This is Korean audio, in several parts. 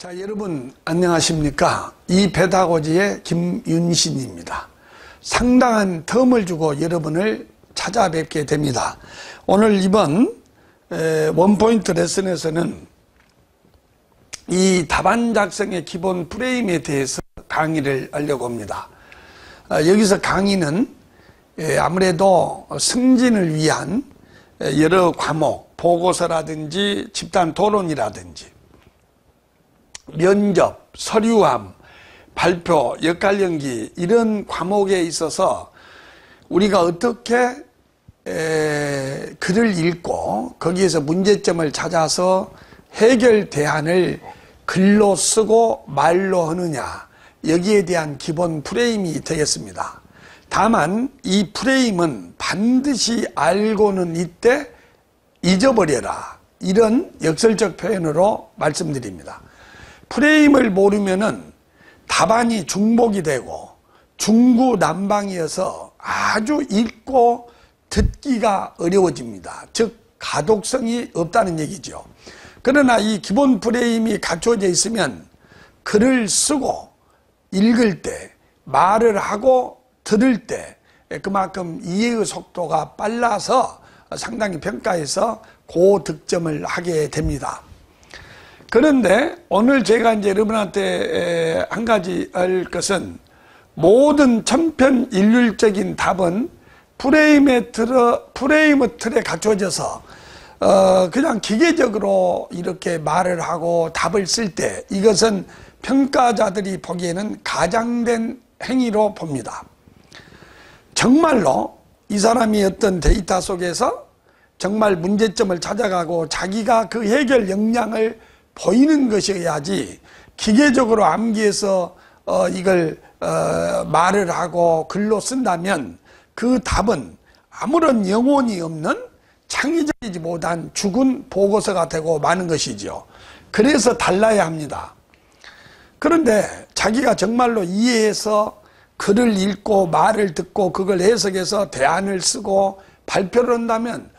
자, 여러분 안녕하십니까? 이 페다고지의 김윤신입니다. 상당한 텀을 주고 여러분을 찾아뵙게 됩니다. 오늘 이번 원포인트 레슨에서는 이 답안 작성의 기본 프레임에 대해서 강의를 하려고 합니다. 여기서 강의는 아무래도 승진을 위한 여러 과목, 보고서라든지 집단 토론이라든지 면접, 서류함, 발표, 역할 연기 이런 과목에 있어서 우리가 어떻게 글을 읽고 거기에서 문제점을 찾아서 해결 대안을 글로 쓰고 말로 하느냐, 여기에 대한 기본 프레임이 되겠습니다. 다만 이 프레임은 반드시 알고는 이때 잊어버려라, 이런 역설적 표현으로 말씀드립니다. 프레임을 모르면은 답안이 중복이 되고 중구난방이어서 아주 읽고 듣기가 어려워집니다. 즉 가독성이 없다는 얘기죠. 그러나 이 기본 프레임이 갖춰져 있으면 글을 쓰고 읽을 때, 말을 하고 들을 때 그만큼 이해의 속도가 빨라서 상당히 평가에서 고득점을 하게 됩니다. 그런데 오늘 제가 이제 여러분한테 한 가지 할 것은, 모든 천편일률적인 답은 프레임의 틀에 갖춰져서 그냥 기계적으로 이렇게 말을 하고 답을 쓸 때 이것은 평가자들이 보기에는 가장된 행위로 봅니다. 정말로 이 사람이 어떤 데이터 속에서 정말 문제점을 찾아가고 자기가 그 해결 역량을 보이는 것이어야지, 기계적으로 암기해서 이걸 말을 하고 글로 쓴다면 그 답은 아무런 영혼이 없는 창의적이지 못한 죽은 보고서가 되고 마는 것이죠. 그래서 달라야 합니다. 그런데 자기가 정말로 이해해서 글을 읽고 말을 듣고 그걸 해석해서 대안을 쓰고 발표를 한다면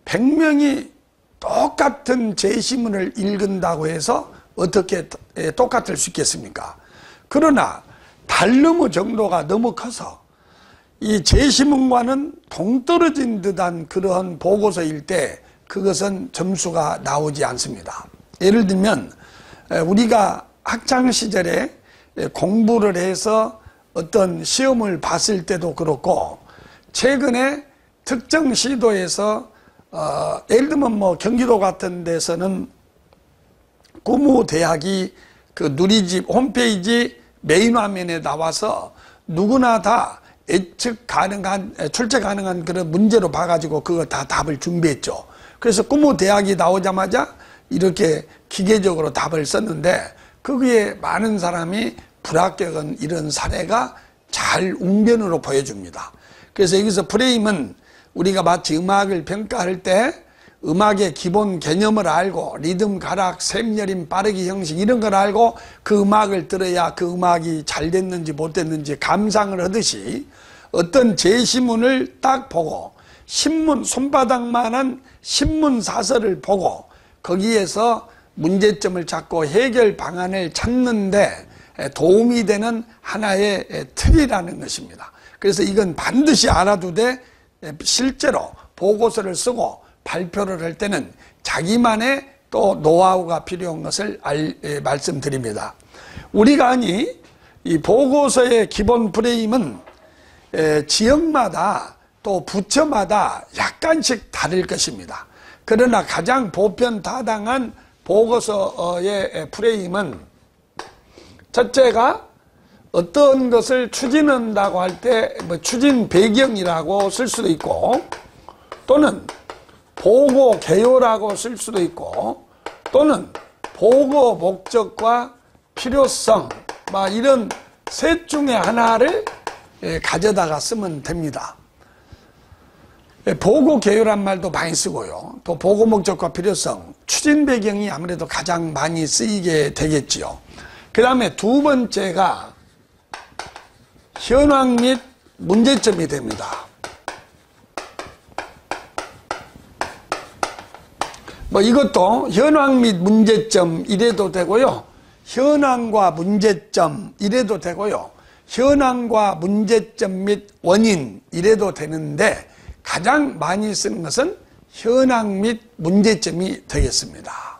100명이 똑같은 제시문을 읽은다고 해서 어떻게 똑같을 수 있겠습니까? 그러나 다름의 정도가 너무 커서 이 제시문과는 동떨어진 듯한 그러한 보고서일 때 그것은 점수가 나오지 않습니다. 예를 들면 우리가 학창시절에 공부를 해서 어떤 시험을 봤을 때도 그렇고, 최근에 특정 시도에서 예를 들면 뭐 경기도 같은 데서는 구무대학이 그 누리집 홈페이지 메인 화면에 나와서 누구나 다 예측 가능한, 출제 가능한 그런 문제로 봐가지고 그거 다 답을 준비했죠. 그래서 구무대학이 나오자마자 이렇게 기계적으로 답을 썼는데 거기에 많은 사람이 불합격한 이런 사례가 잘 웅변으로 보여줍니다. 그래서 여기서 프레임은 우리가 마치 음악을 평가할 때 음악의 기본 개념을 알고 리듬, 가락, 샘여림, 빠르기, 형식 이런 걸 알고 그 음악을 들어야 그 음악이 잘 됐는지 못 됐는지 감상을 하듯이, 어떤 제시문을 딱 보고 신문, 손바닥만한 신문 사설을 보고 거기에서 문제점을 찾고 해결 방안을 찾는데 도움이 되는 하나의 틀이라는 것입니다. 그래서 이건 반드시 알아두되 실제로 보고서를 쓰고 발표를 할 때는 자기만의 또 노하우가 필요한 것을 말씀드립니다. 우리가 아니 이 보고서의 기본 프레임은 지역마다 또 부처마다 약간씩 다를 것입니다. 그러나 가장 보편타당한 보고서의 프레임은, 첫째가 어떤 것을 추진한다고 할 때 뭐 추진 배경이라고 쓸 수도 있고, 또는 보고 개요라고 쓸 수도 있고, 또는 보고 목적과 필요성, 막 이런 셋 중에 하나를 가져다가 쓰면 됩니다. 보고 개요란 말도 많이 쓰고요. 또 보고 목적과 필요성, 추진 배경이 아무래도 가장 많이 쓰이게 되겠지요. 그 다음에 두 번째가 현황 및 문제점이 됩니다. 뭐 이것도 현황 및 문제점 이래도 되고요. 현황과 문제점 이래도 되고요. 현황과 문제점 및 원인 이래도 되는데 가장 많이 쓰는 것은 현황 및 문제점이 되겠습니다.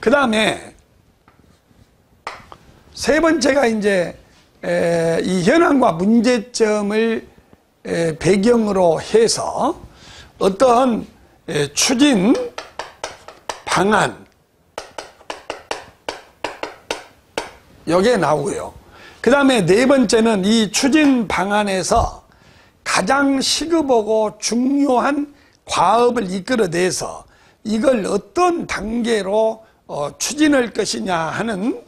그 다음에 세 번째가 이제 이 현황과 문제점을 배경으로 해서 어떤 추진 방안 여기에 나오고요. 그 다음에 네 번째는 이 추진 방안에서 가장 시급하고 중요한 과업을 이끌어내서 이걸 어떤 단계로 추진할 것이냐 하는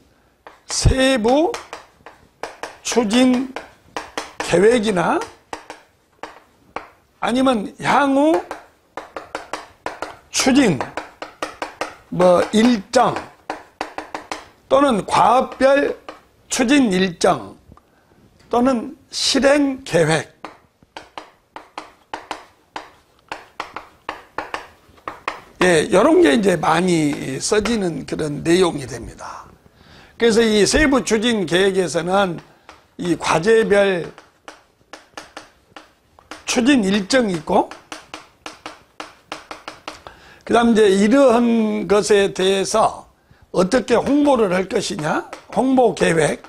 세부 추진 계획이나 아니면 향후 추진 일정 또는 과업별 추진 일정 또는 실행 계획 이런 게 이제 많이 써지는 그런 내용이 됩니다. 그래서 이 세부 추진 계획에서는 이 과제별 추진 일정이 있고, 그 다음 이제 이러한 것에 대해서 어떻게 홍보를 할 것이냐, 홍보 계획,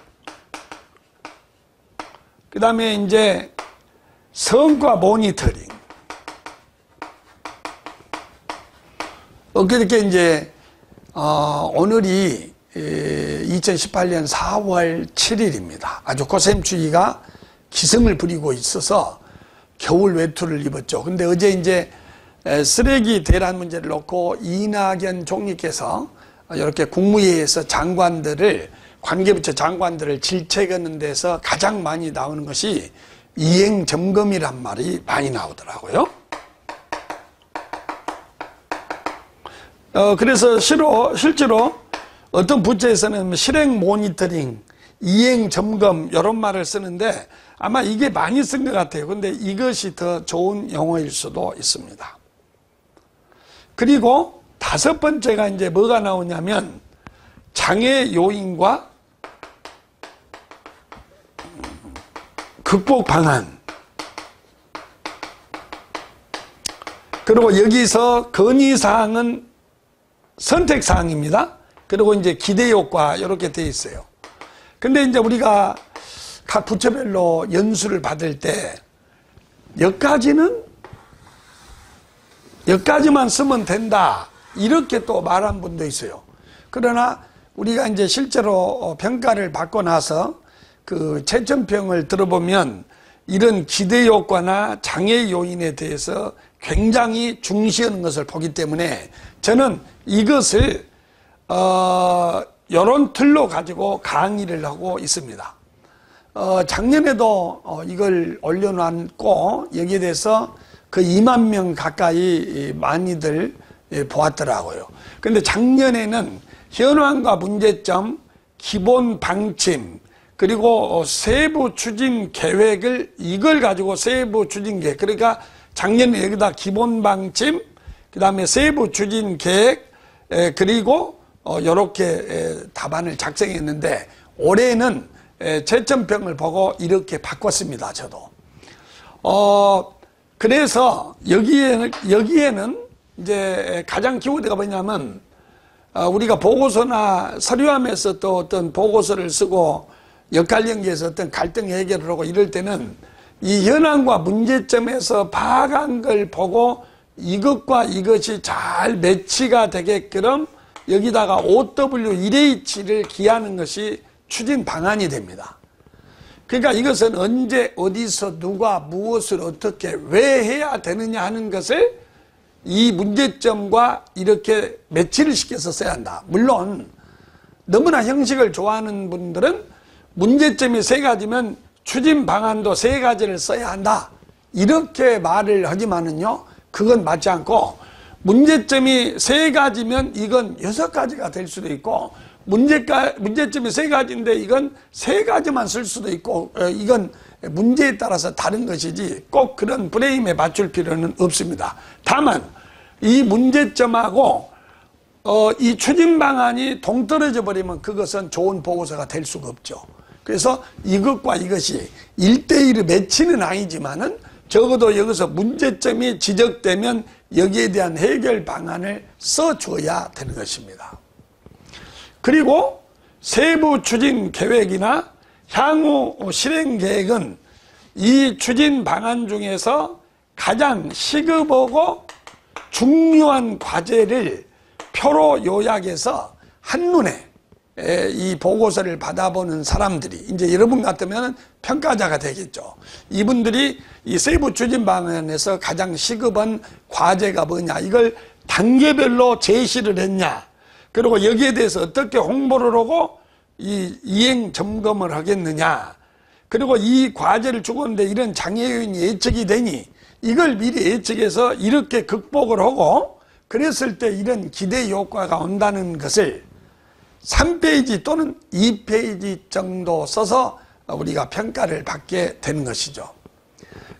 그 다음에 이제 성과 모니터링, 그렇게 이제 오늘이 2018년 4월 7일입니다. 아주 고샘추위가 기승을 부리고 있어서 겨울 외투를 입었죠. 근데 어제 이제 쓰레기 대란 문제를 놓고 이낙연 총리께서 이렇게 국무회의에서 장관들을, 관계부처 장관들을 질책하는 데서 가장 많이 나오는 것이 이행 점검이란 말이 많이 나오더라고요. 그래서 실제로 어떤 부처에서는 실행 모니터링, 이행 점검 이런 말을 쓰는데 아마 이게 많이 쓴 것 같아요. 근데 이것이 더 좋은 용어일 수도 있습니다. 그리고 다섯 번째가 이제 뭐가 나오냐면 장애 요인과 극복 방안. 그리고 여기서 건의사항은 선택사항입니다. 그리고 이제 기대효과 이렇게 되어 있어요. 근데 이제 우리가 각 부처별로 연수를 받을 때 여기까지만 쓰면 된다 이렇게 또 말한 분도 있어요. 그러나 우리가 이제 실제로 평가를 받고 나서 그 채점평을 들어보면 이런 기대효과나 장애 요인에 대해서 굉장히 중시하는 것을 보기 때문에 저는 이것을 이런 틀로 가지고 강의를 하고 있습니다. 작년에도 이걸 올려놨고 여기에 대해서 그 2만 명 가까이 많이들 보았더라고요. 근데 작년에는 현황과 문제점, 기본 방침, 그리고 세부 추진 계획을 이걸 가지고 세부 추진 계획, 그러니까 작년에 여기다 기본 방침, 그 다음에 세부 추진 계획, 그리고 이렇게 답안을 작성했는데 올해는 채점평을 보고 이렇게 바꿨습니다. 저도. 그래서 여기에는 이제 가장 키워드가 뭐냐면 우리가 보고서나 서류함에서 또 어떤 보고서를 쓰고 역할 연계에서 어떤 갈등 해결을 하고 이럴 때는 이 현황과 문제점에서 파악한 걸 보고 이것과 이것이 잘 매치가 되게끔 여기다가 OW1H를 기하는 것이 추진 방안이 됩니다. 그러니까 이것은 언제 어디서 누가 무엇을 어떻게 왜 해야 되느냐 하는 것을 이 문제점과 이렇게 매치를 시켜서 써야 한다. 물론 너무나 형식을 좋아하는 분들은 문제점이 3가지면 추진 방안도 3가지를 써야 한다 이렇게 말을 하지만은요 그건 맞지 않고 문제점이 3가지면 이건 6가지가 될 수도 있고 문제점이 3가지인데 이건 3가지만 쓸 수도 있고 이건 문제에 따라서 다른 것이지 꼭 그런 프레임에 맞출 필요는 없습니다. 다만 이 문제점하고 이 추진 방안이 동떨어져 버리면 그것은 좋은 보고서가 될 수가 없죠. 그래서 이것과 이것이 1대1의 매치는 아니지만은 적어도 여기서 문제점이 지적되면 여기에 대한 해결 방안을 써줘야 되는 것입니다. 그리고 세부 추진 계획이나 향후 실행 계획은 이 추진 방안 중에서 가장 시급하고 중요한 과제를 표로 요약해서 한눈에 이 보고서를 받아보는 사람들이, 이제 여러분 같으면 평가자가 되겠죠. 이분들이 이 세부 추진 방안에서 가장 시급한 과제가 뭐냐, 이걸 단계별로 제시를 했냐, 그리고 여기에 대해서 어떻게 홍보를 하고 이 이행 점검을 하겠느냐, 그리고 이 과제를 주고는데 이런 장애 요인이 예측이 되니 이걸 미리 예측해서 이렇게 극복을 하고 그랬을 때 이런 기대 효과가 온다는 것을 3페이지 또는 2페이지 정도 써서 우리가 평가를 받게 되는 것이죠.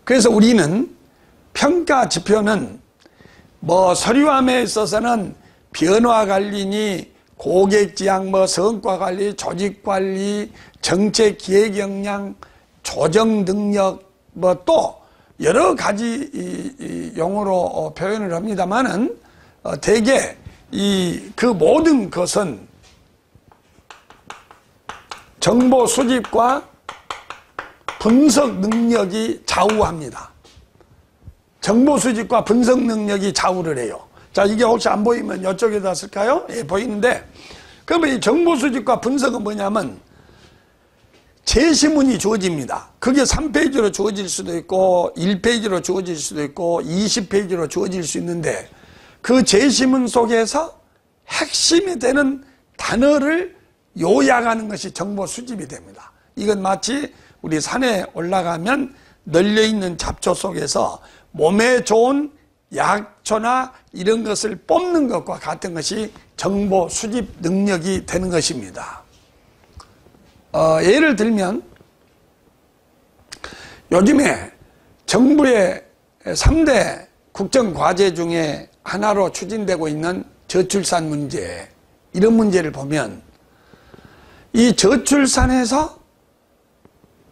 그래서 우리는 평가 지표는 서류함에 있어서는 변화관리니 고객지향, 성과관리, 조직관리, 정책기획 역량, 조정능력, 또 여러 가지 이 용어로 표현을 합니다만은 대개 그 모든 것은 정보 수집과 분석 능력이 좌우합니다. 정보 수집과 분석 능력이 좌우를 해요. 자, 이게 혹시 안 보이면 이쪽에다 쓸까요? 예, 보이는데, 그러면 이 정보 수집과 분석은 뭐냐면 제시문이 주어집니다. 그게 3페이지로 주어질 수도 있고 1페이지로 주어질 수도 있고 20페이지로 주어질 수 있는데, 그 제시문 속에서 핵심이 되는 단어를 요약하는 것이 정보 수집이 됩니다. 이건 마치 우리 산에 올라가면 널려있는 잡초 속에서 몸에 좋은 약초나 이런 것을 뽑는 것과 같은 것이 정보 수집 능력이 되는 것입니다. 예를 들면 요즘에 정부의 3대 국정과제 중에 하나로 추진되고 있는 저출산 문제, 이런 문제를 보면 이 저출산에서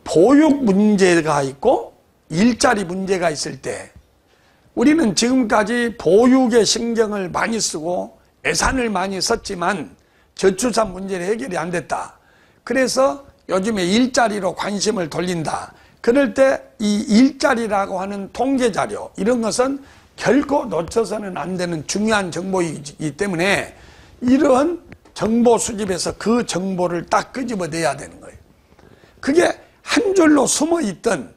보육 문제가 있고 일자리 문제가 있을 때 우리는 지금까지 보육에 신경을 많이 쓰고 예산을 많이 썼지만 저출산 문제는 해결이 안 됐다. 그래서 요즘에 일자리로 관심을 돌린다. 그럴 때 이 일자리라고 하는 통계자료, 이런 것은 결코 놓쳐서는 안 되는 중요한 정보이기 때문에 이러한 정보 수집에서 그 정보를 딱 끄집어내야 되는 거예요. 그게 한 줄로 숨어 있던,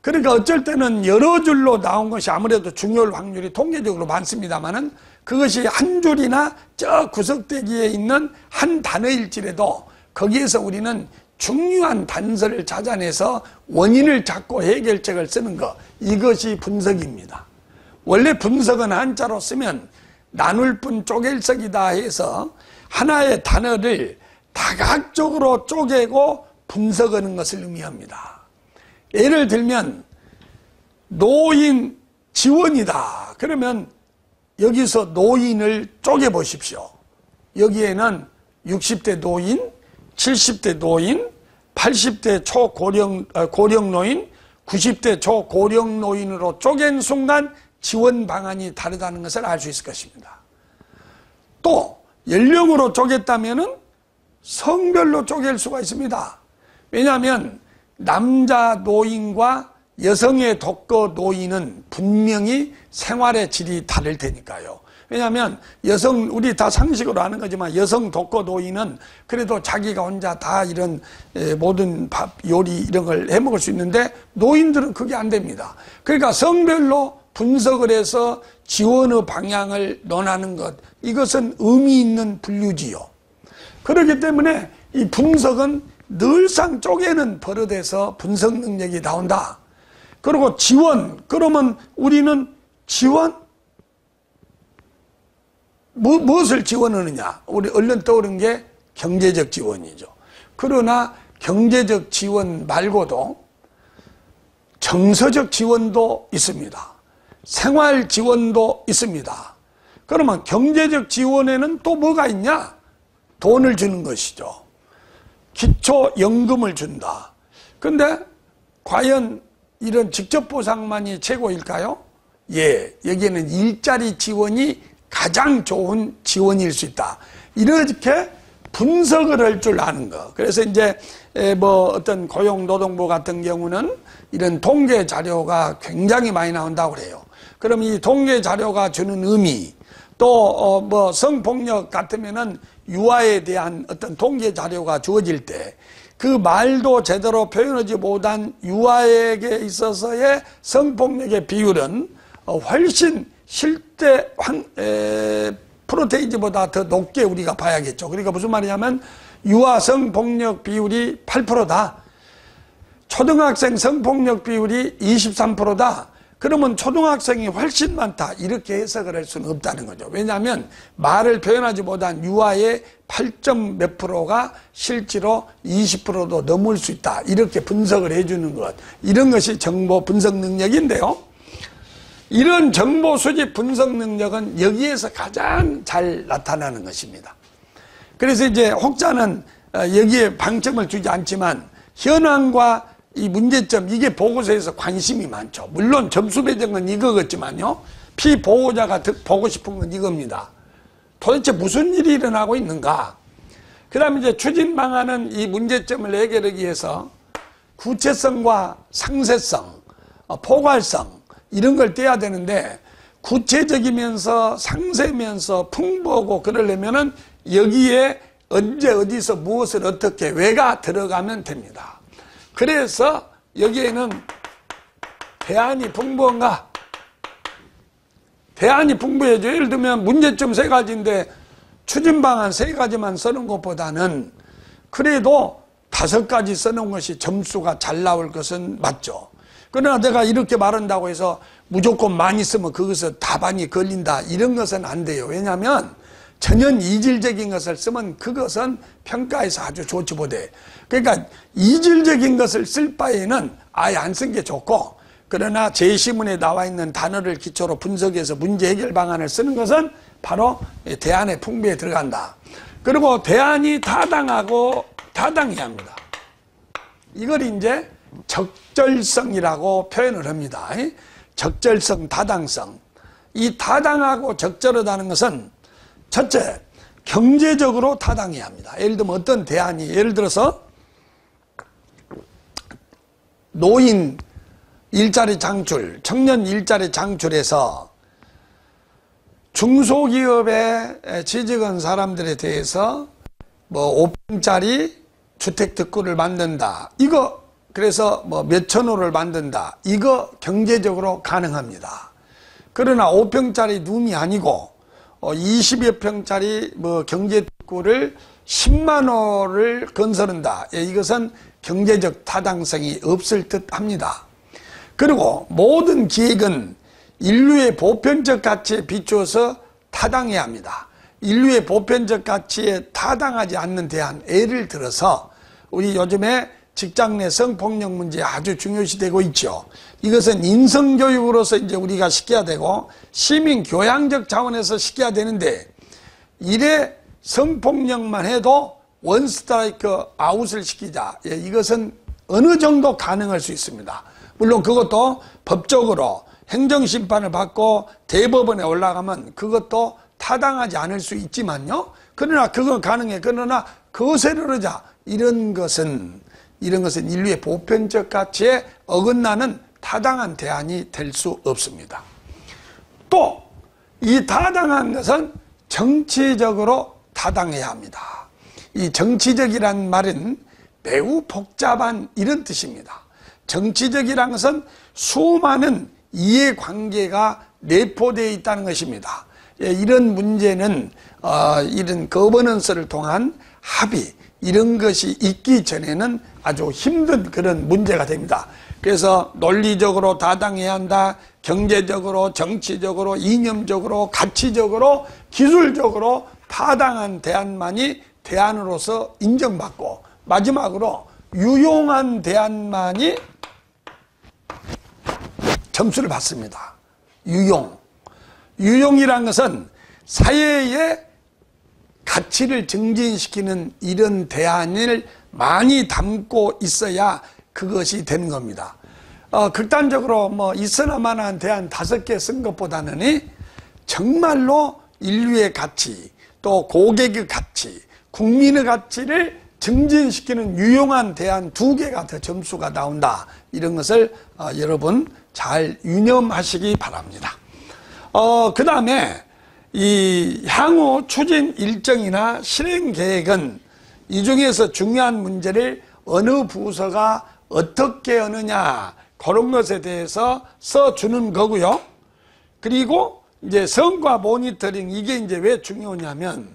그러니까 어쩔 때는 여러 줄로 나온 것이 아무래도 중요할 확률이 통계적으로 많습니다만은 그것이 한 줄이나 저 구석대기에 있는 한 단어일지라도 거기에서 우리는 중요한 단서를 찾아내서 원인을 찾고 해결책을 쓰는 것, 이것이 분석입니다. 원래 분석은 한자로 쓰면 나눌 뿐 쪼갤석이다 해서 하나의 단어를 다각적으로 쪼개고 분석하는 것을 의미합니다. 예를 들면 노인 지원이다. 그러면 여기서 노인을 쪼개 보십시오. 여기에는 60대 노인, 70대 노인, 80대 고령 노인, 90대 초고령 노인으로 쪼갠 순간 지원 방안이 다르다는 것을 알 수 있을 것입니다. 또 연령으로 쪼갰다면은 성별로 쪼갤 수가 있습니다. 왜냐하면 남자 노인과 여성의 독거 노인은 분명히 생활의 질이 다를 테니까요. 왜냐하면 여성, 우리 다 상식으로 아는 거지만 여성 독거 노인은 그래도 자기가 혼자 다 이런 모든 밥, 요리 이런 걸 해먹을 수 있는데 노인들은 그게 안 됩니다. 그러니까 성별로 분석을 해서 지원의 방향을 논하는 것, 이것은 의미 있는 분류지요. 그렇기 때문에 이 분석은 늘상 쪼개는 버릇에서 분석 능력이 나온다. 그리고 지원, 그러면 우리는 지원? 무엇을 지원하느냐? 우리 얼른 떠오른 게 경제적 지원이죠. 그러나 경제적 지원 말고도 정서적 지원도 있습니다. 생활 지원도 있습니다. 그러면 경제적 지원에는 또 뭐가 있냐? 돈을 주는 것이죠. 기초연금을 준다. 근데 과연 이런 직접 보상만이 최고일까요? 예, 여기에는 일자리 지원이 가장 좋은 지원일 수 있다. 이렇게 분석을 할 줄 아는 거. 그래서 이제 뭐 어떤 고용노동부 같은 경우는 이런 통계 자료가 굉장히 많이 나온다고 그래요. 그럼 이 통계 자료가 주는 의미, 또 뭐 성폭력 같으면은 유아에 대한 어떤 통계 자료가 주어질 때 그 말도 제대로 표현하지 못한 유아에게 있어서의 성폭력의 비율은 훨씬 실제 프로테이지보다 더 높게 우리가 봐야겠죠. 그러니까 무슨 말이냐면 유아 성폭력 비율이 8%다. 초등학생 성폭력 비율이 23%다. 그러면 초등학생이 훨씬 많다. 이렇게 해석을 할 수는 없다는 거죠. 왜냐하면 말을 표현하지 못한 유아의 8점 몇 프로가 실제로 20%도 넘을 수 있다. 이렇게 분석을 해주는 것. 이런 것이 정보 분석 능력인데요. 이런 정보 수집 분석 능력은 여기에서 가장 잘 나타나는 것입니다. 그래서 이제 혹자는 여기에 방점을 주지 않지만 현황과 이 문제점, 이게 보고서에서 관심이 많죠. 물론 점수 배정은 이거겠지만요. 피보호자가 보고 싶은 건 이겁니다. 도대체 무슨 일이 일어나고 있는가? 그 다음에 이제 추진 방안은 이 문제점을 해결하기 위해서 구체성과 상세성, 포괄성, 이런 걸 떼야 되는데 구체적이면서 상세면서 풍부하고 그러려면은 여기에 언제 어디서 무엇을 어떻게 왜가 들어가면 됩니다. 그래서 여기에는 대안이 풍부한가? 대안이 풍부해져. 예를 들면 문제점 3가지인데 추진 방안 3가지만 쓰는 것보다는 그래도 5가지 써놓은 것이 점수가 잘 나올 것은 맞죠. 그러나 내가 이렇게 말한다고 해서 무조건 많이 쓰면 그것은 답안이 걸린다. 이런 것은 안 돼요. 왜냐하면 전혀 이질적인 것을 쓰면 그것은 평가에서 아주 좋지 못해. 그러니까 이질적인 것을 쓸 바에는 아예 안 쓴 게 좋고, 그러나 제시문에 나와 있는 단어를 기초로 분석해서 문제 해결 방안을 쓰는 것은 바로 대안의 풍부에 들어간다. 그리고 대안이 타당하고 타당해야 합니다. 이걸 이제 적절성이라고 표현을 합니다. 적절성, 타당성. 이 타당하고 적절하다는 것은 첫째, 경제적으로 타당해야 합니다. 예를 들면 어떤 대안이, 예를 들어서 노인 일자리 창출, 청년 일자리 창출에서 중소기업에 취직한 사람들에 대해서 뭐 5평짜리 주택특구를 만든다. 이거 그래서 뭐 몇천 호를 만든다. 이거 경제적으로 가능합니다. 그러나 5평짜리 룸이 아니고 20여 평짜리 뭐 경제특구를 10만 호를 건설한다. 이것은 경제적 타당성이 없을 듯 합니다. 그리고 모든 기획은 인류의 보편적 가치에 비추어서 타당해야 합니다. 인류의 보편적 가치에 타당하지 않는 대안, 예를 들어서 우리 요즘에 직장 내 성폭력 문제 아주 중요시되고 있죠. 이것은 인성교육으로서 이제 우리가 시켜야 되고 시민 교양적 차원에서 시켜야 되는데, 이래 성폭력만 해도 원스트라이크 아웃을 시키자. 이것은 어느 정도 가능할 수 있습니다. 물론 그것도 법적으로 행정심판을 받고 대법원에 올라가면 그것도 타당하지 않을 수 있지만요. 그러나 그건 가능해. 그러나 거세를 하자. 이런 것은 인류의 보편적 가치에 어긋나는 타당한 대안이 될 수 없습니다. 또 이 타당한 것은 정치적으로 타당해야 합니다. 이 정치적이란 말은 매우 복잡한 이런 뜻입니다. 정치적이란 것은 수많은 이해관계가 내포되어 있다는 것입니다. 이런 문제는 이런 거버넌스를 통한 합의, 이런 것이 있기 전에는 아주 힘든 그런 문제가 됩니다. 그래서 논리적으로 타당해야 한다. 경제적으로, 정치적으로, 이념적으로, 가치적으로, 기술적으로 타당한 대안만이 대안으로서 인정받고, 마지막으로 유용한 대안만이 점수를 받습니다. 유용이란 것은 사회의 가치를 증진시키는 이런 대안을 많이 담고 있어야 그것이 되는 겁니다. 극단적으로 뭐 있으나마나한 대안 5개 쓴 것보다는 정말로 인류의 가치, 또 고객의 가치, 국민의 가치를 증진시키는 유용한 대안 2개가 더 점수가 나온다. 이런 것을 여러분 잘 유념하시기 바랍니다. 그 다음에 이 향후 추진 일정이나 실행 계획은 이 중에서 중요한 문제를 어느 부서가 어떻게 하느냐, 그런 것에 대해서 써주는 거고요. 그리고 이제 성과 모니터링, 이게 이제 왜 중요하냐면,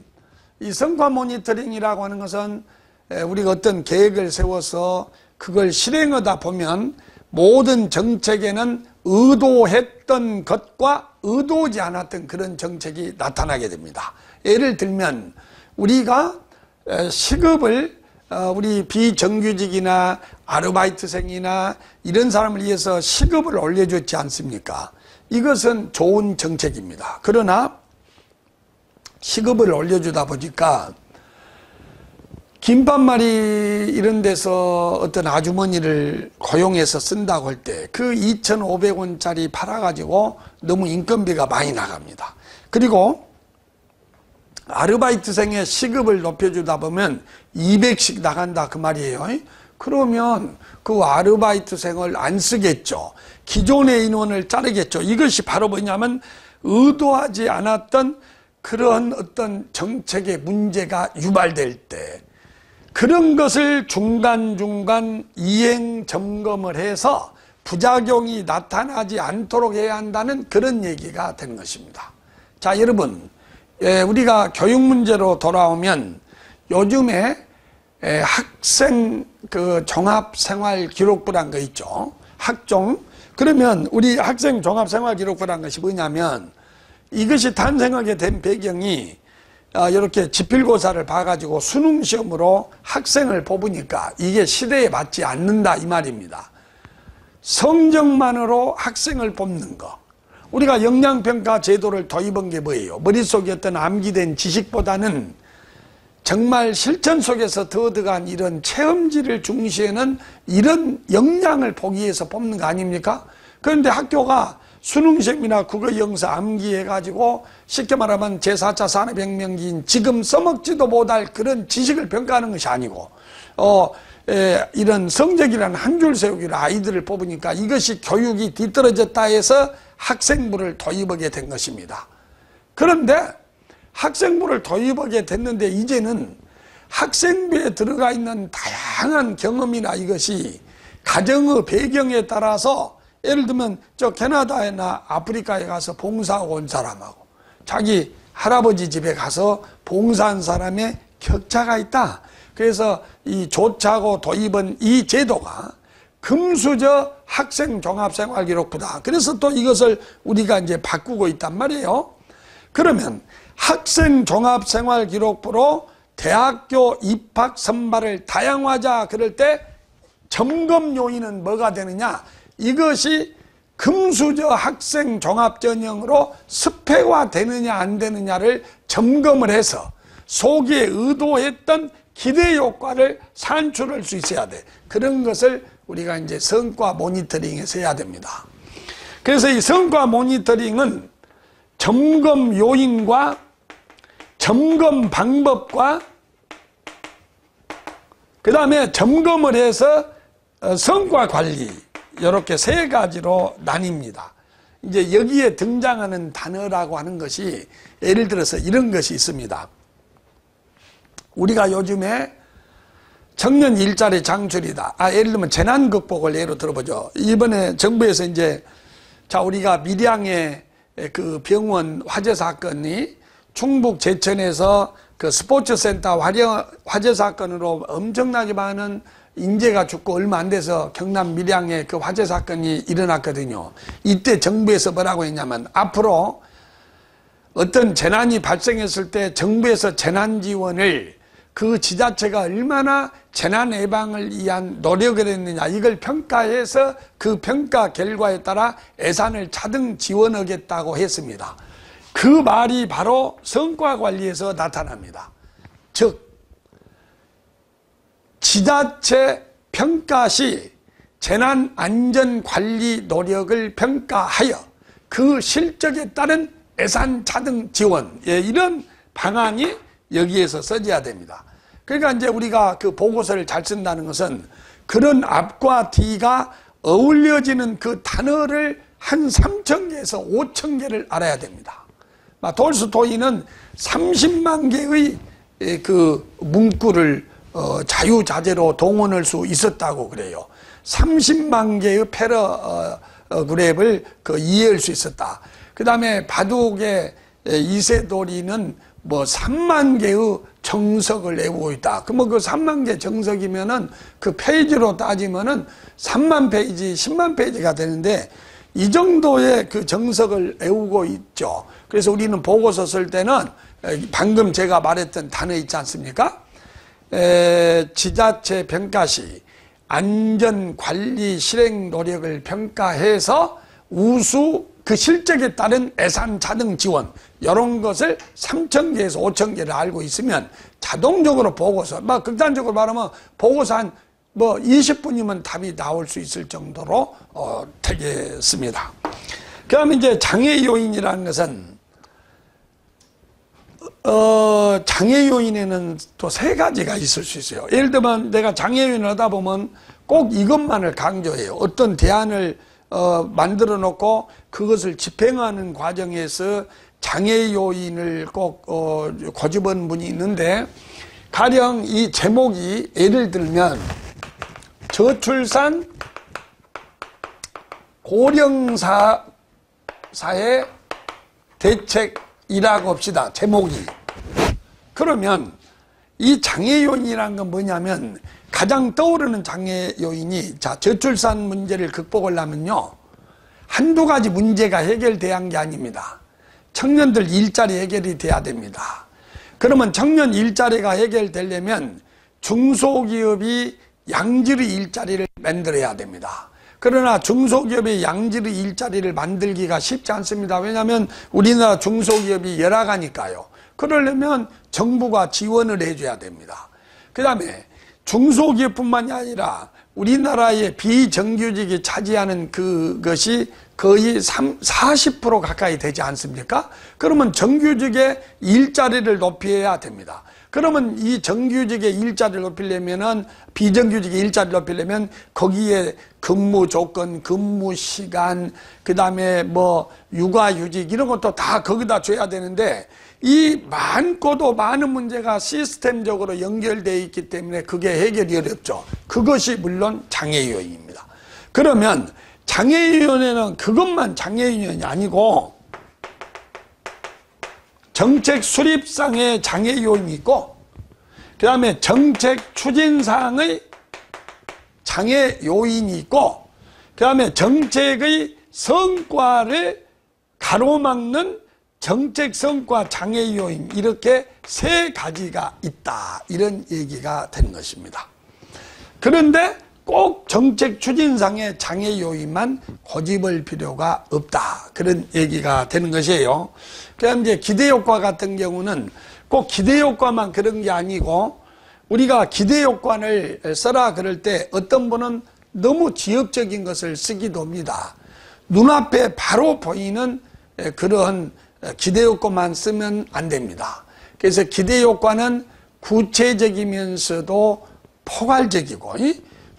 이 성과 모니터링이라고 하는 것은 우리가 어떤 계획을 세워서 그걸 실행하다 보면 모든 정책에는 의도했던 것과 의도하지 않았던 그런 정책이 나타나게 됩니다. 예를 들면 우리가 시급을 우리 비정규직이나 아르바이트생이나 이런 사람을 위해서 시급을 올려줬지 않습니까? 이것은 좋은 정책입니다. 그러나 시급을 올려주다 보니까 김밥말이 이런 데서 어떤 아주머니를 고용해서 쓴다고 할 때 그 2,500원짜리 팔아가지고 너무 인건비가 많이 나갑니다. 그리고 아르바이트생의 시급을 높여주다 보면 200씩 나간다 그 말이에요. 그러면 그 아르바이트생을 안 쓰겠죠. 기존의 인원을 자르겠죠. 이것이 바로 뭐냐면 의도하지 않았던 그런 어떤 정책의 문제가 유발될 때 그런 것을 중간중간 이행 점검을 해서 부작용이 나타나지 않도록 해야 한다는 그런 얘기가 되는 것입니다. 자, 여러분, 우리가 교육 문제로 돌아오면 요즘에 학생 그 종합생활기록부란 거 있죠. 학종. 그러면 우리 학생 종합생활기록부란 것이 뭐냐면 이것이 탄생하게 된 배경이 이렇게 지필고사를 봐가지고 수능시험으로 학생을 뽑으니까 이게 시대에 맞지 않는다 이 말입니다. 성적만으로 학생을 뽑는 거. 우리가 영양평가 제도를 도입한 게 뭐예요? 머릿속에 어떤 암기된 지식보다는 정말 실천 속에서 더득한 이런 체험지를 중시하는 이런 역량을 보기 위해서 뽑는 거 아닙니까? 그런데 학교가 수능시험이나 국어 영사 암기해가지고 쉽게 말하면 제4차 산업혁명기인 지금 써먹지도 못할 그런 지식을 평가하는 것이 아니고 이런 성적이라는 한 줄 세우기로 아이들을 뽑으니까 이것이 교육이 뒤떨어졌다 해서 학생부를 도입하게 된 것입니다. 그런데 학생부를 도입하게 됐는데 이제는 학생부에 들어가 있는 다양한 경험이나 이것이 가정의 배경에 따라서 예를 들면 저 캐나다나 아프리카에 가서 봉사하고 온 사람하고 자기 할아버지 집에 가서 봉사한 사람의 격차가 있다. 그래서 이 조차고 도입은 이 제도가 금수저 학생 종합생활기록부다. 그래서 또 이것을 우리가 이제 바꾸고 있단 말이에요. 그러면 학생 종합생활기록부로 대학교 입학 선발을 다양화하자 그럴 때 점검 요인은 뭐가 되느냐? 이것이 금수저 학생 종합 전형으로 스펙화되느냐 안 되느냐를 점검을 해서 속에 의도했던 기대 효과를 산출할 수 있어야 돼. 그런 것을 우리가 이제 성과 모니터링에서 해야 됩니다. 그래서 이 성과 모니터링은 점검 요인과 점검 방법과 그 다음에 점검을 해서 성과 관리 이렇게 3가지로 나뉩니다. 이제 여기에 등장하는 단어라고 하는 것이 예를 들어서 이런 것이 있습니다. 우리가 요즘에 청년 일자리 장출이다. 예를 들면 재난 극복을 예로 들어보죠. 이번에 정부에서 이제 우리가 밀양의 그 병원 화재 사건이 충북 제천에서 그 스포츠센터 화재 사건으로 엄청나게 많은 인재가 죽고 얼마 안 돼서 경남 밀양에 그 화재 사건이 일어났거든요. 이때 정부에서 뭐라고 했냐면 앞으로 어떤 재난이 발생했을 때 정부에서 재난 지원을 그 지자체가 얼마나 재난 예방을 위한 노력을 했느냐 이걸 평가해서 그 평가 결과에 따라 예산을 차등 지원하겠다고 했습니다. 그 말이 바로 성과 관리에서 나타납니다. 즉 지자체 평가 시 재난안전관리 노력을 평가하여 그 실적에 따른 예산 차등 지원, 이런 방안이 여기에서 써져야 됩니다. 그러니까 이제 우리가 그 보고서를 잘 쓴다는 것은 그런 앞과 뒤가 어울려지는 그 단어를 한 3,000개에서 5,000개를 알아야 됩니다. 톨스토이는 30만 개의 그 문구를 자유자재로 동원할 수 있었다고 그래요. 30만 개의 패러그랩을 이해할 수 있었다. 그 다음에 바둑의 이세돌이는 뭐 3만 개의 정석을 외우고 있다. 그러면 그 3만 개 정석이면은 그 페이지로 따지면은 3만 페이지, 10만 페이지가 되는데 이 정도의 그 정석을 외우고 있죠. 그래서 우리는 보고서 쓸 때는 방금 제가 말했던 단어 있지 않습니까? 지자체 평가 시 안전관리 실행 노력을 평가해서 우수 그 실적에 따른 예산 차등 지원, 이런 것을 3,000개에서 5,000개를 알고 있으면 자동적으로 보고서, 극단적으로 말하면 보고서 한 20분이면 답이 나올 수 있을 정도로 되겠습니다. 그 다음에 이제 장애 요인이라는 것은 장애 요인에는 또 3가지가 있을 수 있어요. 예를 들면 내가 장애 요인을 하다 보면 꼭 이것만을 강조해요. 어떤 대안을 만들어 놓고 그것을 집행하는 과정에서 장애 요인을 꼭 고집한 분이 있는데, 가령 이 제목이 예를 들면 저출산 고령사회 대책이라고 합시다. 제목이. 그러면 이 장애 요인이라는 건 뭐냐면, 가장 떠오르는 장애 요인이, 저출산 문제를 극복하려면요, 한두 가지 문제가 해결돼야 한 게 아닙니다. 청년들 일자리 해결이 돼야 됩니다. 그러면 청년 일자리가 해결되려면 중소기업이 양질의 일자리를 만들어야 됩니다. 그러나 중소기업의 양질의 일자리를 만들기가 쉽지 않습니다. 왜냐하면 우리나라 중소기업이 열악하니까요. 그러려면 정부가 지원을 해줘야 됩니다. 그 다음에 중소기업뿐만이 아니라 우리나라의 비정규직이 차지하는 그것이 거의 40% 가까이 되지 않습니까? 그러면 정규직의 일자리를 높여야 됩니다. 그러면 이 정규직의 일자리를 높이려면은, 비정규직의 일자리를 높이려면 거기에 근무 조건, 근무 시간, 그 다음에 육아휴직 이런 것도 다 거기다 줘야 되는데, 이 많고도 많은 문제가 시스템적으로 연결되어 있기 때문에 그게 해결이 어렵죠. 그것이 물론 장애 요인입니다. 그러면 장애 요인에는 그것만 장애 요인이 아니고 정책 수립상의 장애 요인이 있고, 그 다음에 정책 추진상의 장애 요인이 있고, 그 다음에 정책의 성과를 가로막는 정책 성과 장애 요인, 이렇게 3가지가 있다, 이런 얘기가 되는 것입니다. 그런데 꼭 정책 추진상의 장애 요인만 고집할 필요가 없다, 그런 얘기가 되는 것이에요. 그다음 이제 기대효과 같은 경우는 꼭 기대효과만 그런 게 아니고, 우리가 기대효과를 써라 그럴 때 어떤 분은 너무 지역적인 것을 쓰기도 합니다. 눈앞에 바로 보이는 그런 기대효과만 쓰면 안 됩니다. 그래서 기대효과는 구체적이면서도 포괄적이고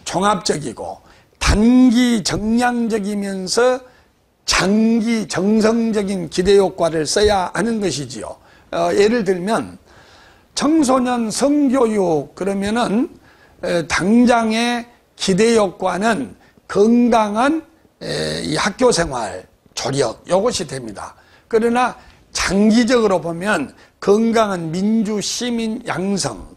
종합적이고 단기 정량적이면서 장기 정성적인 기대효과를 써야 하는 것이지요. 예를 들면 청소년 성교육 그러면은 당장의 기대효과는 건강한 이 학교생활 조력, 이것이 됩니다. 그러나 장기적으로 보면 건강한 민주 시민 양성,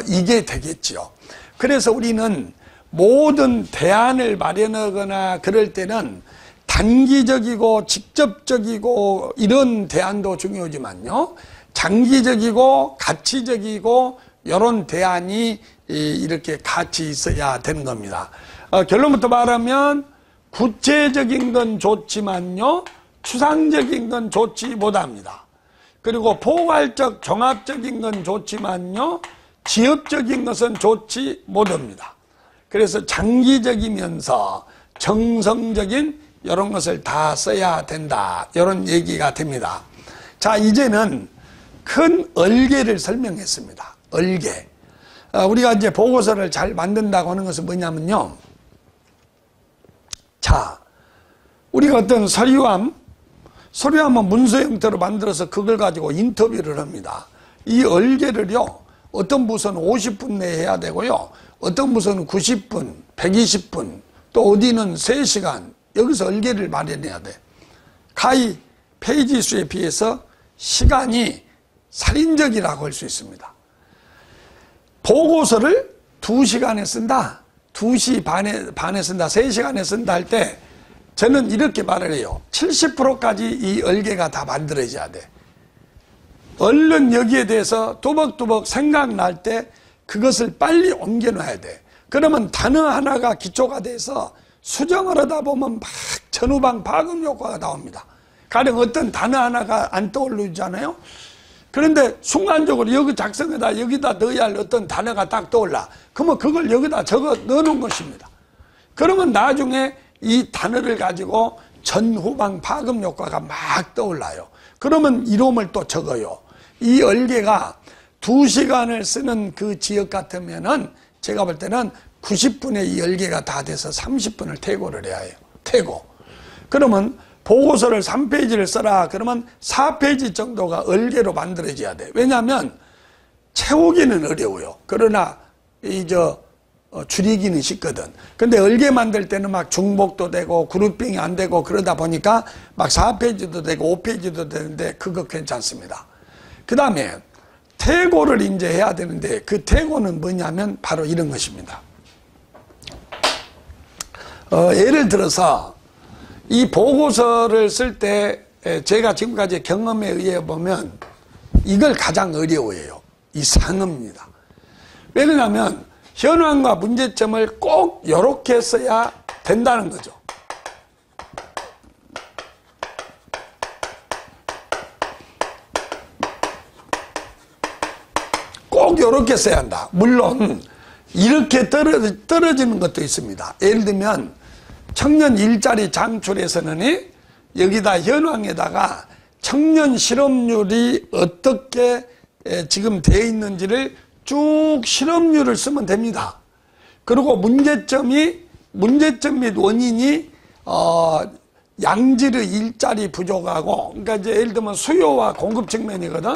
이게 되겠지요. 그래서 우리는 모든 대안을 마련하거나 그럴 때는 단기적이고 직접적이고 이런 대안도 중요하지만요, 장기적이고 가치적이고 이런 대안이 이렇게 같이 있어야 되는 겁니다. 결론부터 말하면 구체적인 건 좋지만요, 추상적인 건 좋지 못합니다. 그리고 포괄적 종합적인 건 좋지만요, 지엽적인 것은 좋지 못합니다. 그래서 장기적이면서 정성적인 이런 것을 다 써야 된다, 이런 얘기가 됩니다. 자, 이제는 큰 얼개를 설명했습니다. 얼개. 우리가 이제 보고서를 잘 만든다고 하는 것은 뭐냐면요, 자, 우리가 어떤 서류함은 문서 형태로 만들어서 그걸 가지고 인터뷰를 합니다. 이 얼개를요, 어떤 부서는 50분 내에 해야 되고요, 어떤 부서는 90분, 120분, 또 어디는 3시간, 여기서 얼개를 마련해야 돼. 가히 페이지 수에 비해서 시간이 살인적이라고 할 수 있습니다. 보고서를 2시간에 쓴다, 2시 반에 쓴다, 3시간에 쓴다 할 때 저는 이렇게 말을 해요. 70%까지 이 얼개가 다 만들어져야 돼. 얼른 여기에 대해서 또박또박 생각날 때 그것을 빨리 옮겨놔야 돼. 그러면 단어 하나가 기초가 돼서 수정을 하다 보면 막 전후방 파급 효과가 나옵니다. 가령 어떤 단어 하나가 안 떠오르잖아요. 그런데 순간적으로 여기 작성에다 여기다 넣어야 할 어떤 단어가 딱 떠올라. 그러면 그걸 여기다 적어 넣어놓은 것입니다. 그러면 나중에 이 단어를 가지고 전후방 파급 효과가 막 떠올라요. 그러면 이름을 또 적어요. 이 얼개가 2시간을 쓰는 그 지역 같으면은 제가 볼 때는 90분에 이 얼개가 다 돼서 30분을 퇴고를 해야 해요. 퇴고. 그러면 보고서를 3페이지를 써라. 그러면 4페이지 정도가 얼개로 만들어져야 돼. 왜냐하면 채우기는 어려워요. 그러나 줄이기는 쉽거든. 근데 얼개 만들 때는 막 중복도 되고 그룹핑이 안 되고 그러다 보니까 막 4페이지도 되고 5페이지도 되는데 그거 괜찮습니다. 그 다음에 퇴고를 이제 해야 되는데 그 퇴고는 뭐냐면 바로 이런 것입니다. 예를 들어서 이 보고서를 쓸 때 제가 지금까지 경험에 의해 보면 이걸 가장 어려워해요. 이 상어입니다. 왜냐하면 현황과 문제점을 꼭 이렇게 써야 된다는 거죠. 꼭 이렇게 써야 한다. 물론 이렇게 떨어지는 것도 있습니다. 예를 들면 청년 일자리 창출에서는 여기다 현황에다가 청년 실업률이 어떻게 지금 되어 있는지를 쭉 실업률을 쓰면 됩니다. 그리고 문제점 및 원인이 양질의 일자리 부족하고, 그러니까 이제 예를 들면 수요와 공급 측면이거든.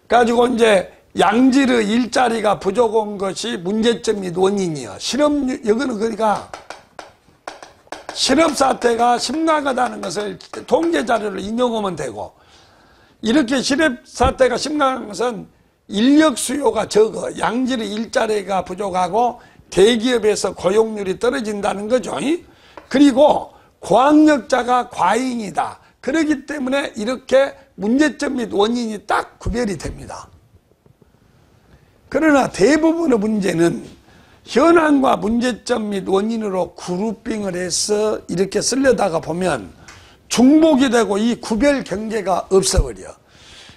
가지고 이제 양질의 일자리가 부족한 것이 문제점 및 원인이요. 실업률, 여기는 그러니까 실업 사태가 심각하다는 것을 통계 자료를 인용하면 되고, 이렇게 실업 사태가 심각한 것은 인력 수요가 적어, 양질의 일자리가 부족하고 대기업에서 고용률이 떨어진다는 거죠. 그리고 고학력자가 과잉이다. 그렇기 때문에 이렇게 문제점 및 원인이 딱 구별이 됩니다. 그러나 대부분의 문제는 현황과 문제점 및 원인으로 그룹핑을 해서 이렇게 쓰려다가 보면 중복이 되고 이 구별 경계가 없어버려.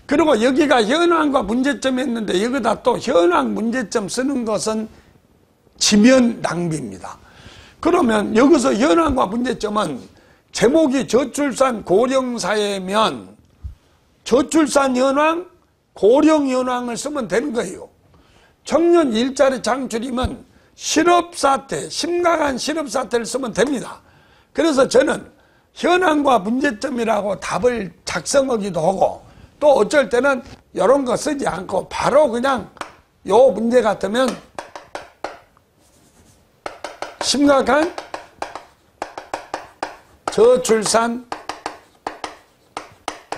그리고 여기가 현황과 문제점이 있는데 여기다 또 현황 문제점 쓰는 것은 지면 낭비입니다. 그러면 여기서 현황과 문제점은 제목이 저출산 고령사회면 저출산 현황, 고령 현황을 쓰면 되는 거예요. 청년 일자리 창출이면 실업사태, 심각한 실업사태를 쓰면 됩니다. 그래서 저는 현황과 문제점이라고 답을 작성하기도 하고, 또 어쩔 때는 이런 거 쓰지 않고 바로 그냥 요 문제 같으면 심각한 저출산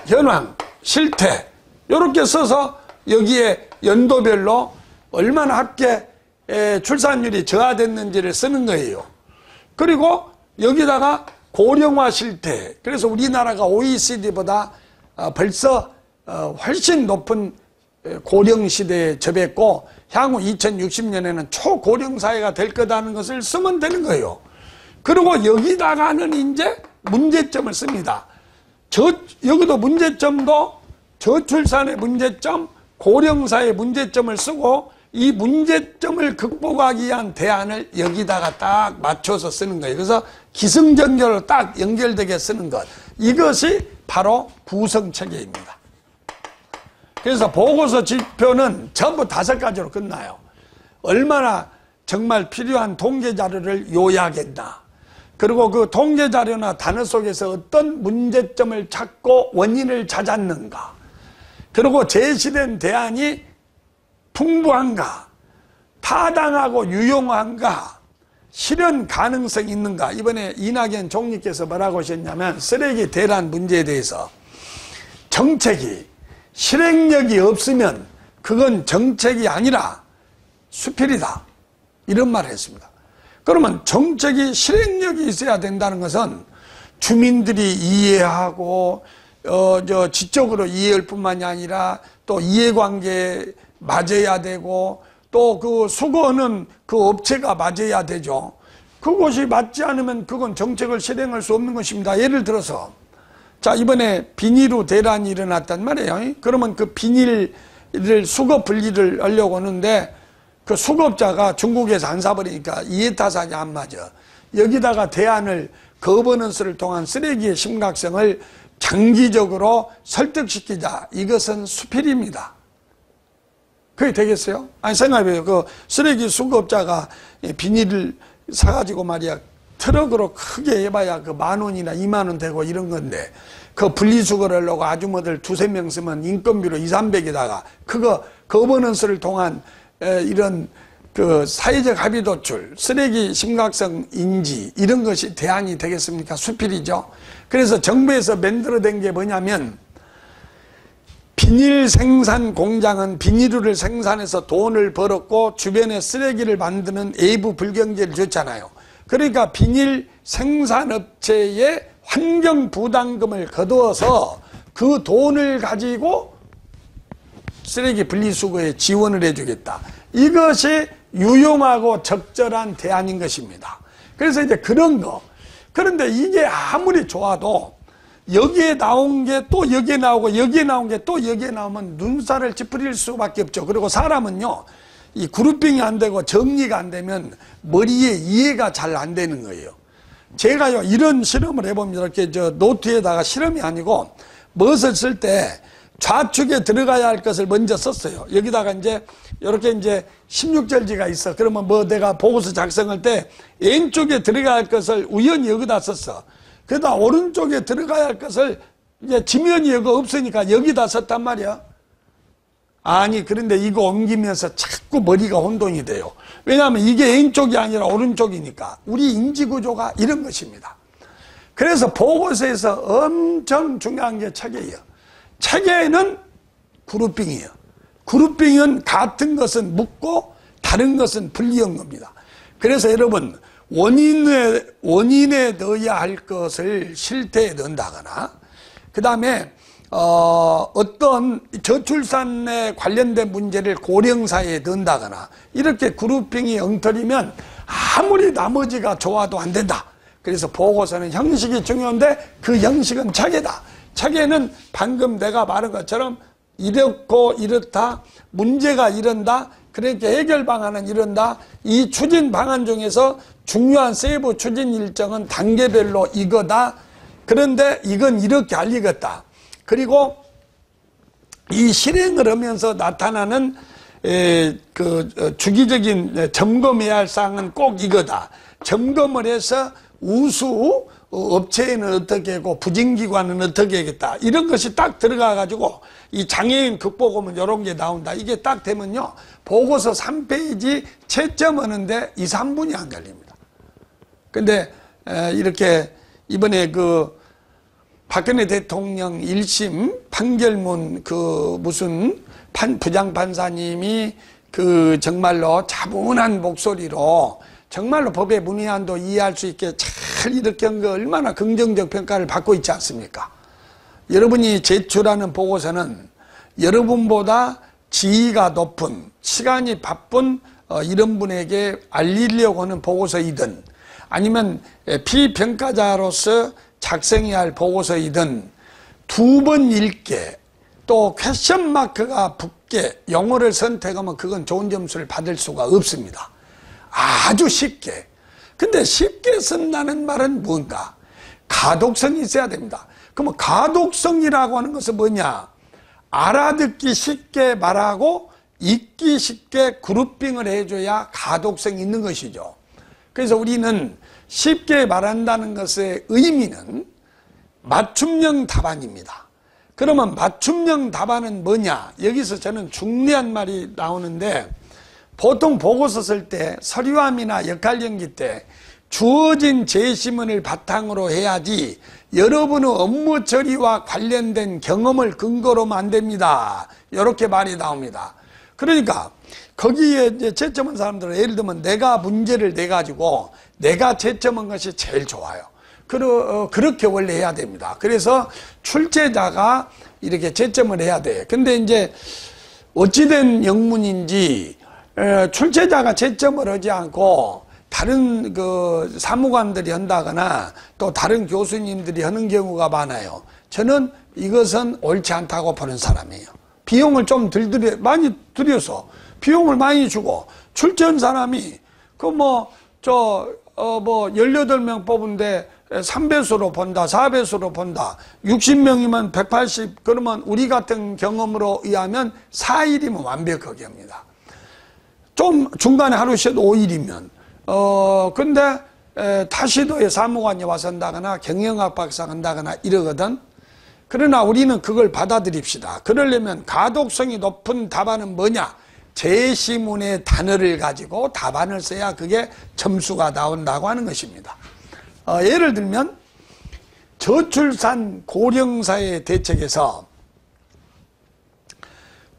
현황, 실태 이렇게 써서 여기에 연도별로 얼마나 합계 출산율이 저하됐는지를 쓰는 거예요. 그리고 여기다가 고령화 실태, 그래서 우리나라가 OECD보다 벌써 훨씬 높은 고령 시대에 접했고 향후 2060년에는 초고령 사회가 될 거다는 것을 쓰면 되는 거예요. 그리고 여기다가는 이제 문제점을 씁니다. 여기도 문제점도 저출산의 문제점, 고령사의 문제점을 쓰고 이 문제점을 극복하기 위한 대안을 여기다가 딱 맞춰서 쓰는 거예요. 그래서 기승전결로 딱 연결되게 쓰는 것. 이것이 바로 구성체계입니다. 그래서 보고서 지표는 전부 5가지로 끝나요. 얼마나 정말 필요한 통계자료를 요약했나. 그리고 그 통계자료나 단어 속에서 어떤 문제점을 찾고 원인을 찾았는가. 그리고 제시된 대안이 풍부한가, 타당하고 유용한가, 실현 가능성이 있는가. 이번에 이낙연 총리께서 뭐라고 하셨냐면 쓰레기 대란 문제에 대해서 정책이 실행력이 없으면 그건 정책이 아니라 수필이다. 이런 말을 했습니다. 그러면 정책이 실행력이 있어야 된다는 것은 주민들이 이해하고 지적으로 이해할 뿐만이 아니라 또 이해관계에 맞아야 되고 또 그 수거하는 그 업체가 맞아야 되죠. 그것이 맞지 않으면 그건 정책을 실행할 수 없는 것입니다. 예를 들어서 자, 이번에 비닐로 대란이 일어났단 말이에요. 그러면 그 비닐을 수거 분리를 하려고 하는데 그 수거업자가 중국에서 안 사버리니까 이해타산이 안 맞아. 여기다가 대안을 거버넌스를 통한 쓰레기의 심각성을 장기적으로 설득시키자. 이것은 수필입니다. 그게 되겠어요? 아니, 생각해봐요. 그 쓰레기 수거업자가 비닐을 사가지고 말이야, 트럭으로 크게 해봐야 그 10,000원이나 20,000원 되고 이런 건데, 그 분리수거를 하려고 아주머니들 2~3명 쓰면 인건비로 200~300에다가 그거 거버넌스를 통한 이런 그 사회적 합의 도출, 쓰레기 심각성 인지 이런 것이 대안이 되겠습니까? 수필이죠. 그래서 정부에서 만들어낸 게 뭐냐면 비닐 생산 공장은 비닐을 생산해서 돈을 벌었고 주변에 쓰레기를 만드는 외부 불경제를 줬잖아요. 그러니까 비닐 생산업체에 환경 부담금을 거두어서 그 돈을 가지고 쓰레기 분리수거에 지원을 해주겠다. 이것이 유용하고 적절한 대안인 것입니다. 그래서 이제 그런 거. 그런데 이게 아무리 좋아도 여기에 나온 게 또 여기에 나오고 여기에 나온 게 또 여기에 나오면 눈살을 찌푸릴 수밖에 없죠. 그리고 사람은요, 이 그룹핑이 안 되고 정리가 안 되면 머리에 이해가 잘 안 되는 거예요. 제가요, 이런 실험을 해봅니다. 이렇게 노트에다가 실험이 아니고 무엇을 쓸 때 좌측에 들어가야 할 것을 먼저 썼어요. 여기다가 이렇게 16절지가 있어. 그러면 내가 보고서 작성할 때 왼쪽에 들어가야 할 것을 우연히 여기다 썼어. 그러다 오른쪽에 들어가야 할 것을 지면이 여기 없으니까 여기다 썼단 말이야. 아니, 그런데 이거 옮기면서 자꾸 머리가 혼동이 돼요. 왜냐하면 이게 왼쪽이 아니라 오른쪽이니까. 우리 인지구조가 이런 것입니다. 그래서 보고서에서 엄청 중요한 게 체계예요. 체계는 그룹핑이에요. 그룹핑은 같은 것은 묻고 다른 것은 분리한 겁니다. 그래서 여러분, 원인에 넣어야 할 것을 실태에 넣는다거나, 그 다음에 어떤 저출산에 관련된 문제를 고령사회에 넣는다거나, 이렇게 그룹핑이 엉터리면 아무리 나머지가 좋아도 안 된다. 그래서 보고서는 형식이 중요한데 그 형식은 체계다. 체계는 방금 내가 말한 것처럼 이렇고 이렇다, 문제가 이런다, 그러니까 해결 방안은 이런다. 이 추진 방안 중에서 중요한 세부 추진 일정은 단계별로 이거다. 그런데 이건 이렇게 알리겠다. 그리고 이 실행을 하면서 나타나는 주기적인 점검해야 할 사항은 꼭 이거다. 점검을 해서 우수 업체에는 어떻게 하고 부진기관은 어떻게 하겠다. 이런 것이 딱 들어가가지고 이 장애인 극복하면 이런 게 나온다. 이게 딱 되면요, 보고서 3페이지 채점하는데 2~3분이 안 걸립니다. 근데 이렇게 이번에 그 박근혜 대통령 1심 판결문 무슨 부장판사님이 정말로 차분한 목소리로 정말로 법의 문의안도 이해할 수 있게 잘 이렇게 한 거 얼마나 긍정적 평가를 받고 있지 않습니까? 여러분이 제출하는 보고서는 여러분보다 지위가 높은, 시간이 바쁜 이런 분에게 알리려고 하는 보고서이든 아니면 피평가자로서 작성해야 할 보고서이든 2번 읽게 또 퀘션 마크가 붙게 용어를 선택하면 그건 좋은 점수를 받을 수가 없습니다. 아주 쉽게. 근데 쉽게 쓴다는 말은 뭔가? 가독성이 있어야 됩니다. 그러면 가독성이라고 하는 것은 뭐냐? 알아듣기 쉽게 말하고 읽기 쉽게 그룹핑을 해줘야 가독성이 있는 것이죠. 그래서 우리는 쉽게 말한다는 것의 의미는 맞춤형 답안입니다. 그러면 맞춤형 답안은 뭐냐? 여기서 저는 중요한 말이 나오는데, 보통 보고서 쓸 때 서류함이나 역할 연기 때 주어진 제시문을 바탕으로 해야지 여러분의 업무 처리와 관련된 경험을 근거로만 안 됩니다. 이렇게 말이 나옵니다. 그러니까 거기에 이제 채점한 사람들은 예를 들면 내가 문제를 내가지고 내가 채점한 것이 제일 좋아요. 그렇게 원래 해야 됩니다. 그래서 출제자가 이렇게 채점을 해야 돼. 근데 이제 어찌된 영문인지 출제자가 채점을 하지 않고 다른 그 사무관들이 한다거나 또 다른 교수님들이 하는 경우가 많아요. 저는 이것은 옳지 않다고 보는 사람이에요. 비용을 좀 많이 들여서 비용을 많이 주고 출제한 사람이 그 18명 뽑은데 3배수로 본다, 4배수로 본다, 60명이면 180, 그러면 우리 같은 경험으로 의하면 4일이면 완벽하게 합니다. 좀 중간에 하루 쉬어도 5일이면. 근데 타시도에 사무관이 와서 한다거나 경영학 박사 한다거나 이러거든. 그러나 우리는 그걸 받아들입시다. 그러려면 가독성이 높은 답안은 뭐냐? 제시문의 단어를 가지고 답안을 써야 그게 점수가 나온다고 하는 것입니다. 예를 들면 저출산 고령사회 대책에서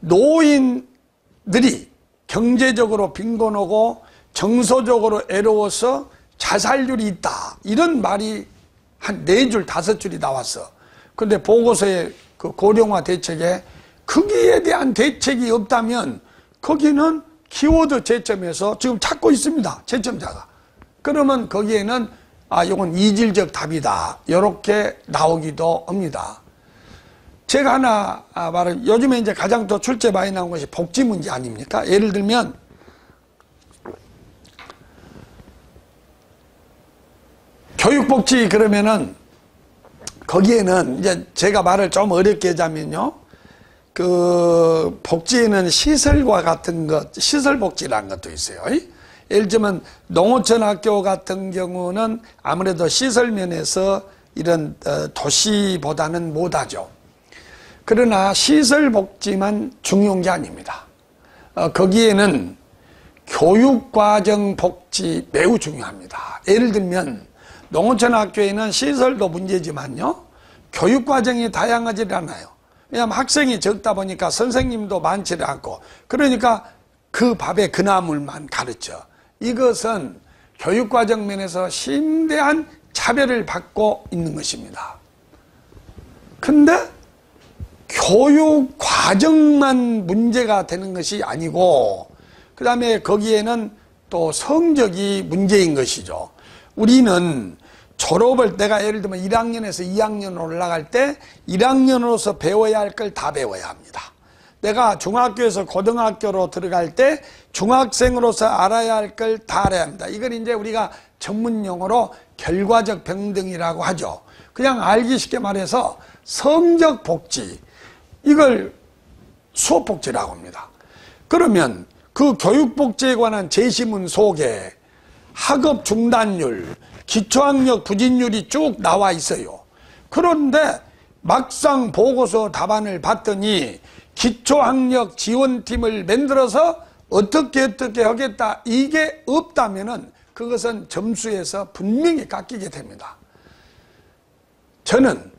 노인들이 경제적으로 빈곤하고 정서적으로 애로워서 자살률이 있다, 이런 말이 한 4줄 5줄이 나왔어. 근데 보고서에 그 고령화 대책에 거기에 대한 대책이 없다면 거기는 키워드 채점에서 지금 찾고 있습니다, 채점자가. 그러면 거기에는 이건 이질적 답이다, 이렇게 나오기도 합니다. 제가 하나 말을, 요즘에 이제 가장 더 출제 많이 나온 것이 복지 문제 아닙니까? 예를 들면 교육복지 그러면은 거기에는 이제 제가 말을 좀 어렵게 하자면요, 그 복지에는 시설과 같은 것, 시설복지라는 것도 있어요. 예를 들면 농어촌학교 같은 경우는 아무래도 시설 면에서 이런 도시보다는 못하죠. 그러나 시설복지만 중요한 게 아닙니다. 거기에는 교육과정 복지 매우 중요합니다. 예를 들면 농어촌 학교에는 시설도 문제지만요, 교육과정이 다양하지 않아요. 왜냐하면 학생이 적다 보니까 선생님도 많지를 않고, 그러니까 그 밥에 그 나물만 가르쳐. 이것은 교육과정 면에서 심대한 차별을 받고 있는 것입니다. 근데 교육과정만 문제가 되는 것이 아니고, 그 다음에 거기에는 또 성적이 문제인 것이죠. 우리는 졸업을, 내가 예를 들면 1학년에서 2학년 올라갈 때 1학년으로서 배워야 할 걸 다 배워야 합니다. 내가 중학교에서 고등학교로 들어갈 때 중학생으로서 알아야 할 걸 다 알아야 합니다. 이걸 이제 우리가 전문 용어로 결과적 평등이라고 하죠. 그냥 알기 쉽게 말해서 성적 복지, 이걸 수업 복지라고 합니다. 그러면 그 교육복지에 관한 제시문 속에 학업 중단율, 기초학력 부진율이 쭉 나와 있어요. 그런데 막상 보고서 답안을 봤더니 기초학력 지원팀을 만들어서 어떻게 하겠다, 이게 없다면은 그것은 점수에서 분명히 깎이게 됩니다. 저는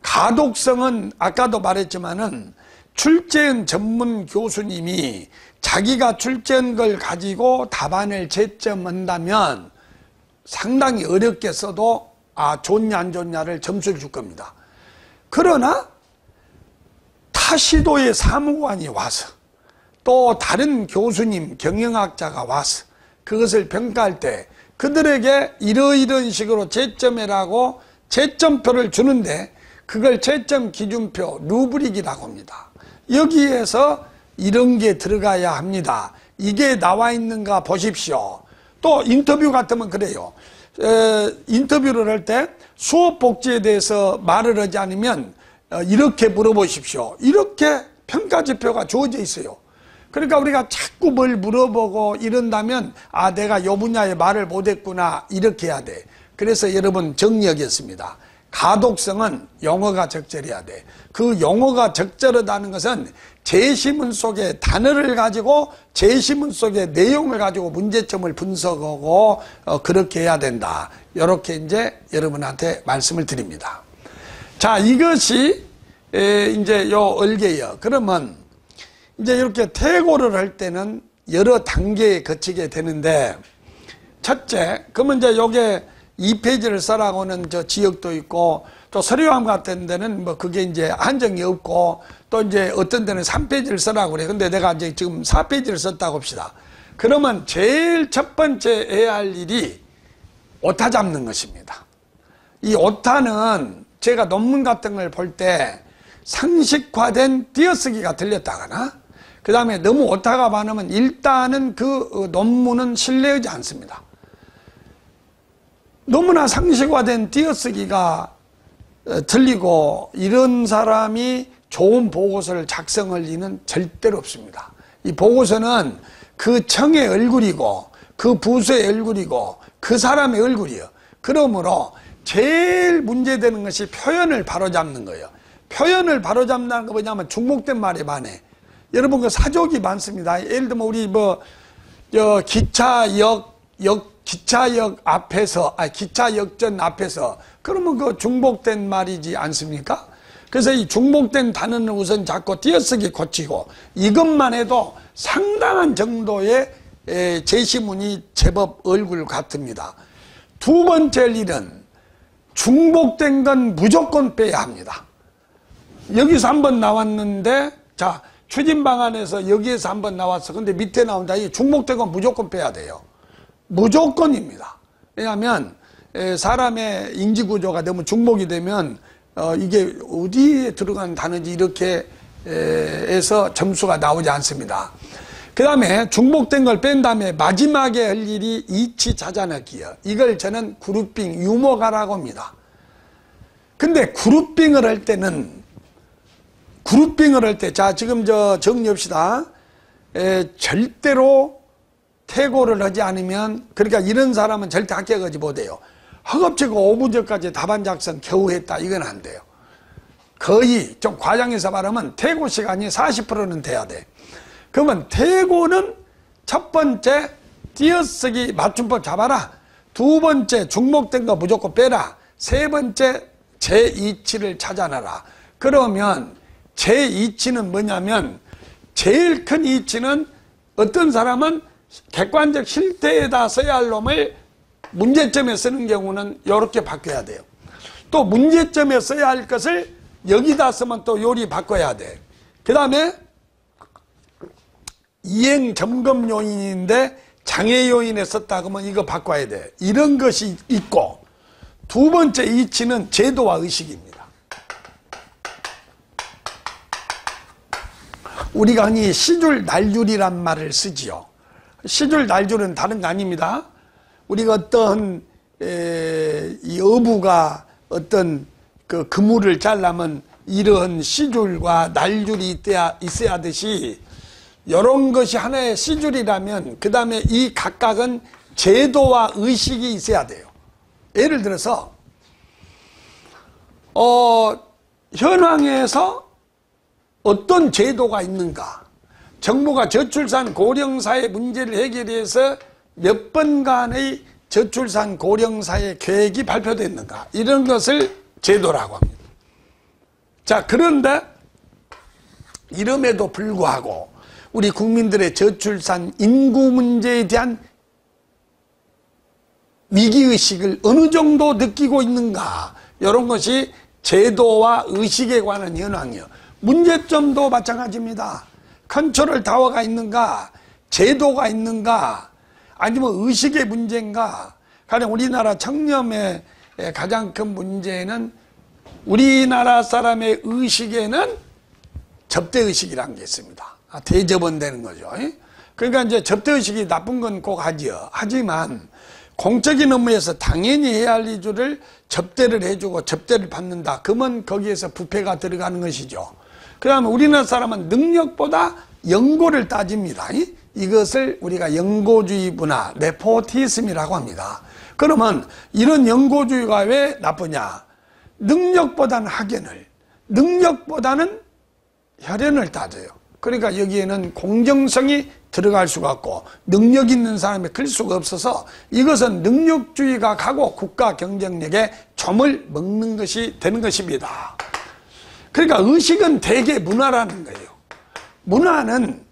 가독성은 아까도 말했지만은 출제한 전문 교수님이 자기가 출제한 걸 가지고 답안을 채점한다면 상당히 어렵게 써도 좋냐 안 좋냐를 점수를 줄 겁니다. 그러나 타시도의 사무관이 와서 또 다른 교수님, 경영학자가 와서 그것을 평가할 때 그들에게 이러이런 식으로 채점해라고 채점표를 주는데 그걸 채점 기준표 루브릭이라고 합니다. 여기에서 이런 게 들어가야 합니다. 이게 나와 있는가 보십시오. 또 인터뷰 같으면 그래요. 인터뷰를 할 때 수업 복지에 대해서 말을 하지 않으면 이렇게 물어보십시오. 이렇게 평가지표가 주어져 있어요. 그러니까 우리가 자꾸 뭘 물어보고 이런다면 아, 내가 이 분야에 말을 못했구나, 이렇게 해야 돼. 그래서 여러분 정리하겠습니다. 가독성은 영어가 적절해야 돼. 그 영어가 적절하다는 것은 제시문 속의 단어를 가지고 제시문 속의 내용을 가지고 문제점을 분석하고 그렇게 해야 된다. 이렇게 이제 여러분한테 말씀을 드립니다. 자, 이것이 이제 요 얼개요. 그러면 이제 이렇게 퇴고를 할 때는 여러 단계에 거치게 되는데, 첫째, 그러면 이제 요게 2페이지를 써라고는 저 지역도 있고, 또 서류함 같은 데는 뭐 그게 이제 한정이 없고, 또 이제 어떤 데는 3페이지를 써라고 그래. 근데 내가 이제 지금 4페이지를 썼다고 합시다. 그러면 제일 첫 번째 해야 할 일이 오타 잡는 것입니다. 이 오타는 제가 논문 같은 걸 볼 때 상식화된 띄어쓰기가 들렸다거나, 그 다음에 너무 오타가 많으면 일단은 그 논문은 신뢰하지 않습니다. 너무나 상식화된 띄어쓰기가 들리고 이런 사람이 좋은 보고서를 작성할 리는 절대로 없습니다. 이 보고서는 그 청의 얼굴이고 그 부서의 얼굴이고 그 사람의 얼굴이에요. 그러므로 제일 문제되는 것이 표현을 바로잡는 거예요. 표현을 바로잡는 거 뭐냐면 중복된 말에 반해. 여러분 그 사족이 많습니다. 예를 들면 우리 기차역 앞에서, 기차역전 앞에서, 그러면 그 중복된 말이지 않습니까? 그래서 이 중복된 단어는 우선 자꾸 띄어쓰기 고치고, 이것만 해도 상당한 정도의 제시문이 제법 얼굴 같습니다. 두 번째 일은 중복된 건 무조건 빼야 합니다. 여기서 한번 나왔는데, 자, 추진 방안에서 여기에서 한번 나왔어. 근데 밑에 나온다. 이 중복된 건 무조건 빼야 돼요. 무조건입니다. 왜냐하면 사람의 인지구조가 너무 중복이 되면 이게 어디에 들어간 단어인지 이렇게 해서 점수가 나오지 않습니다. 그 다음에 중복된 걸 뺀 다음에 마지막에 할 일이 이치 찾아넣기요. 이걸 저는 그룹빙, 유머가라고 합니다. 근데 그룹빙을 할 때, 자, 지금 정리합시다. 절대로 퇴고를 하지 않으면, 그러니까 이런 사람은 절대 합격하지 못해요. 허겁지겁 5문제까지 답안 작성 겨우 했다, 이건 안 돼요. 거의 좀 과장해서 말하면 퇴고 시간이 40%는 돼야 돼. 그러면 퇴고는 첫 번째 띄어쓰기 맞춤법 잡아라, 두 번째 중복된 거 무조건 빼라, 세 번째 제2치를 찾아내라. 그러면 제2치는 뭐냐면, 제일 큰 이치는 어떤 사람은 객관적 실태에다 써야 할 놈을 문제점에 쓰는 경우는 이렇게 바꿔야 돼요. 또 문제점에 써야 할 것을 여기다 쓰면 또 요리 바꿔야 돼. 그 다음에 이행 점검 요인인데 장애 요인에 썼다 그러면 이거 바꿔야 돼. 이런 것이 있고, 두 번째 이치는 제도와 의식입니다. 우리가 흔히 시줄 날줄이란 말을 쓰지요. 시줄 날줄은 다른 거 아닙니다. 우리가 어떤 이 어부가 어떤 그 그물을 잘라면 이런 시줄과 날줄이 있어야 하듯이, 이런 것이 하나의 시줄이라면 그 다음에 이 각각은 제도와 의식이 있어야 돼요. 예를 들어서 현황에서 어떤 제도가 있는가, 정부가 저출산 고령사회 문제를 해결해서 몇 번간의 저출산 고령사회 계획이 발표됐는가, 이런 것을 제도라고 합니다. 자, 그런데 이름에도 불구하고 우리 국민들의 저출산 인구 문제에 대한 위기의식을 어느 정도 느끼고 있는가, 이런 것이 제도와 의식에 관한 현황이요. 문제점도 마찬가지입니다. 컨트롤 타워가 있는가, 제도가 있는가, 아니면 의식의 문제인가, 가령 우리나라 청렴의 가장 큰 문제는 우리나라 사람의 의식에는 접대의식이라는 게 있습니다. 대접은 되는 거죠. 그러니까 이제 접대의식이 나쁜 건 꼭 하지요. 하지만 공적인 업무에서 당연히 해야 할 일을 접대를 해주고 접대를 받는다. 그러면 거기에서 부패가 들어가는 것이죠. 그 다음에 우리나라 사람은 능력보다 연고를 따집니다. 이것을 우리가 연고주의 문화, 네포티즘이라고 합니다. 그러면 이런 연고주의가 왜 나쁘냐? 능력보다는 학연을, 능력보다는 혈연을 따져요. 그러니까 여기에는 공정성이 들어갈 수가 없고 능력 있는 사람이 클 수가 없어서 이것은 능력주의가 가고 국가 경쟁력에 점을 먹는 것이 되는 것입니다. 그러니까 의식은 대개 문화라는 거예요. 문화는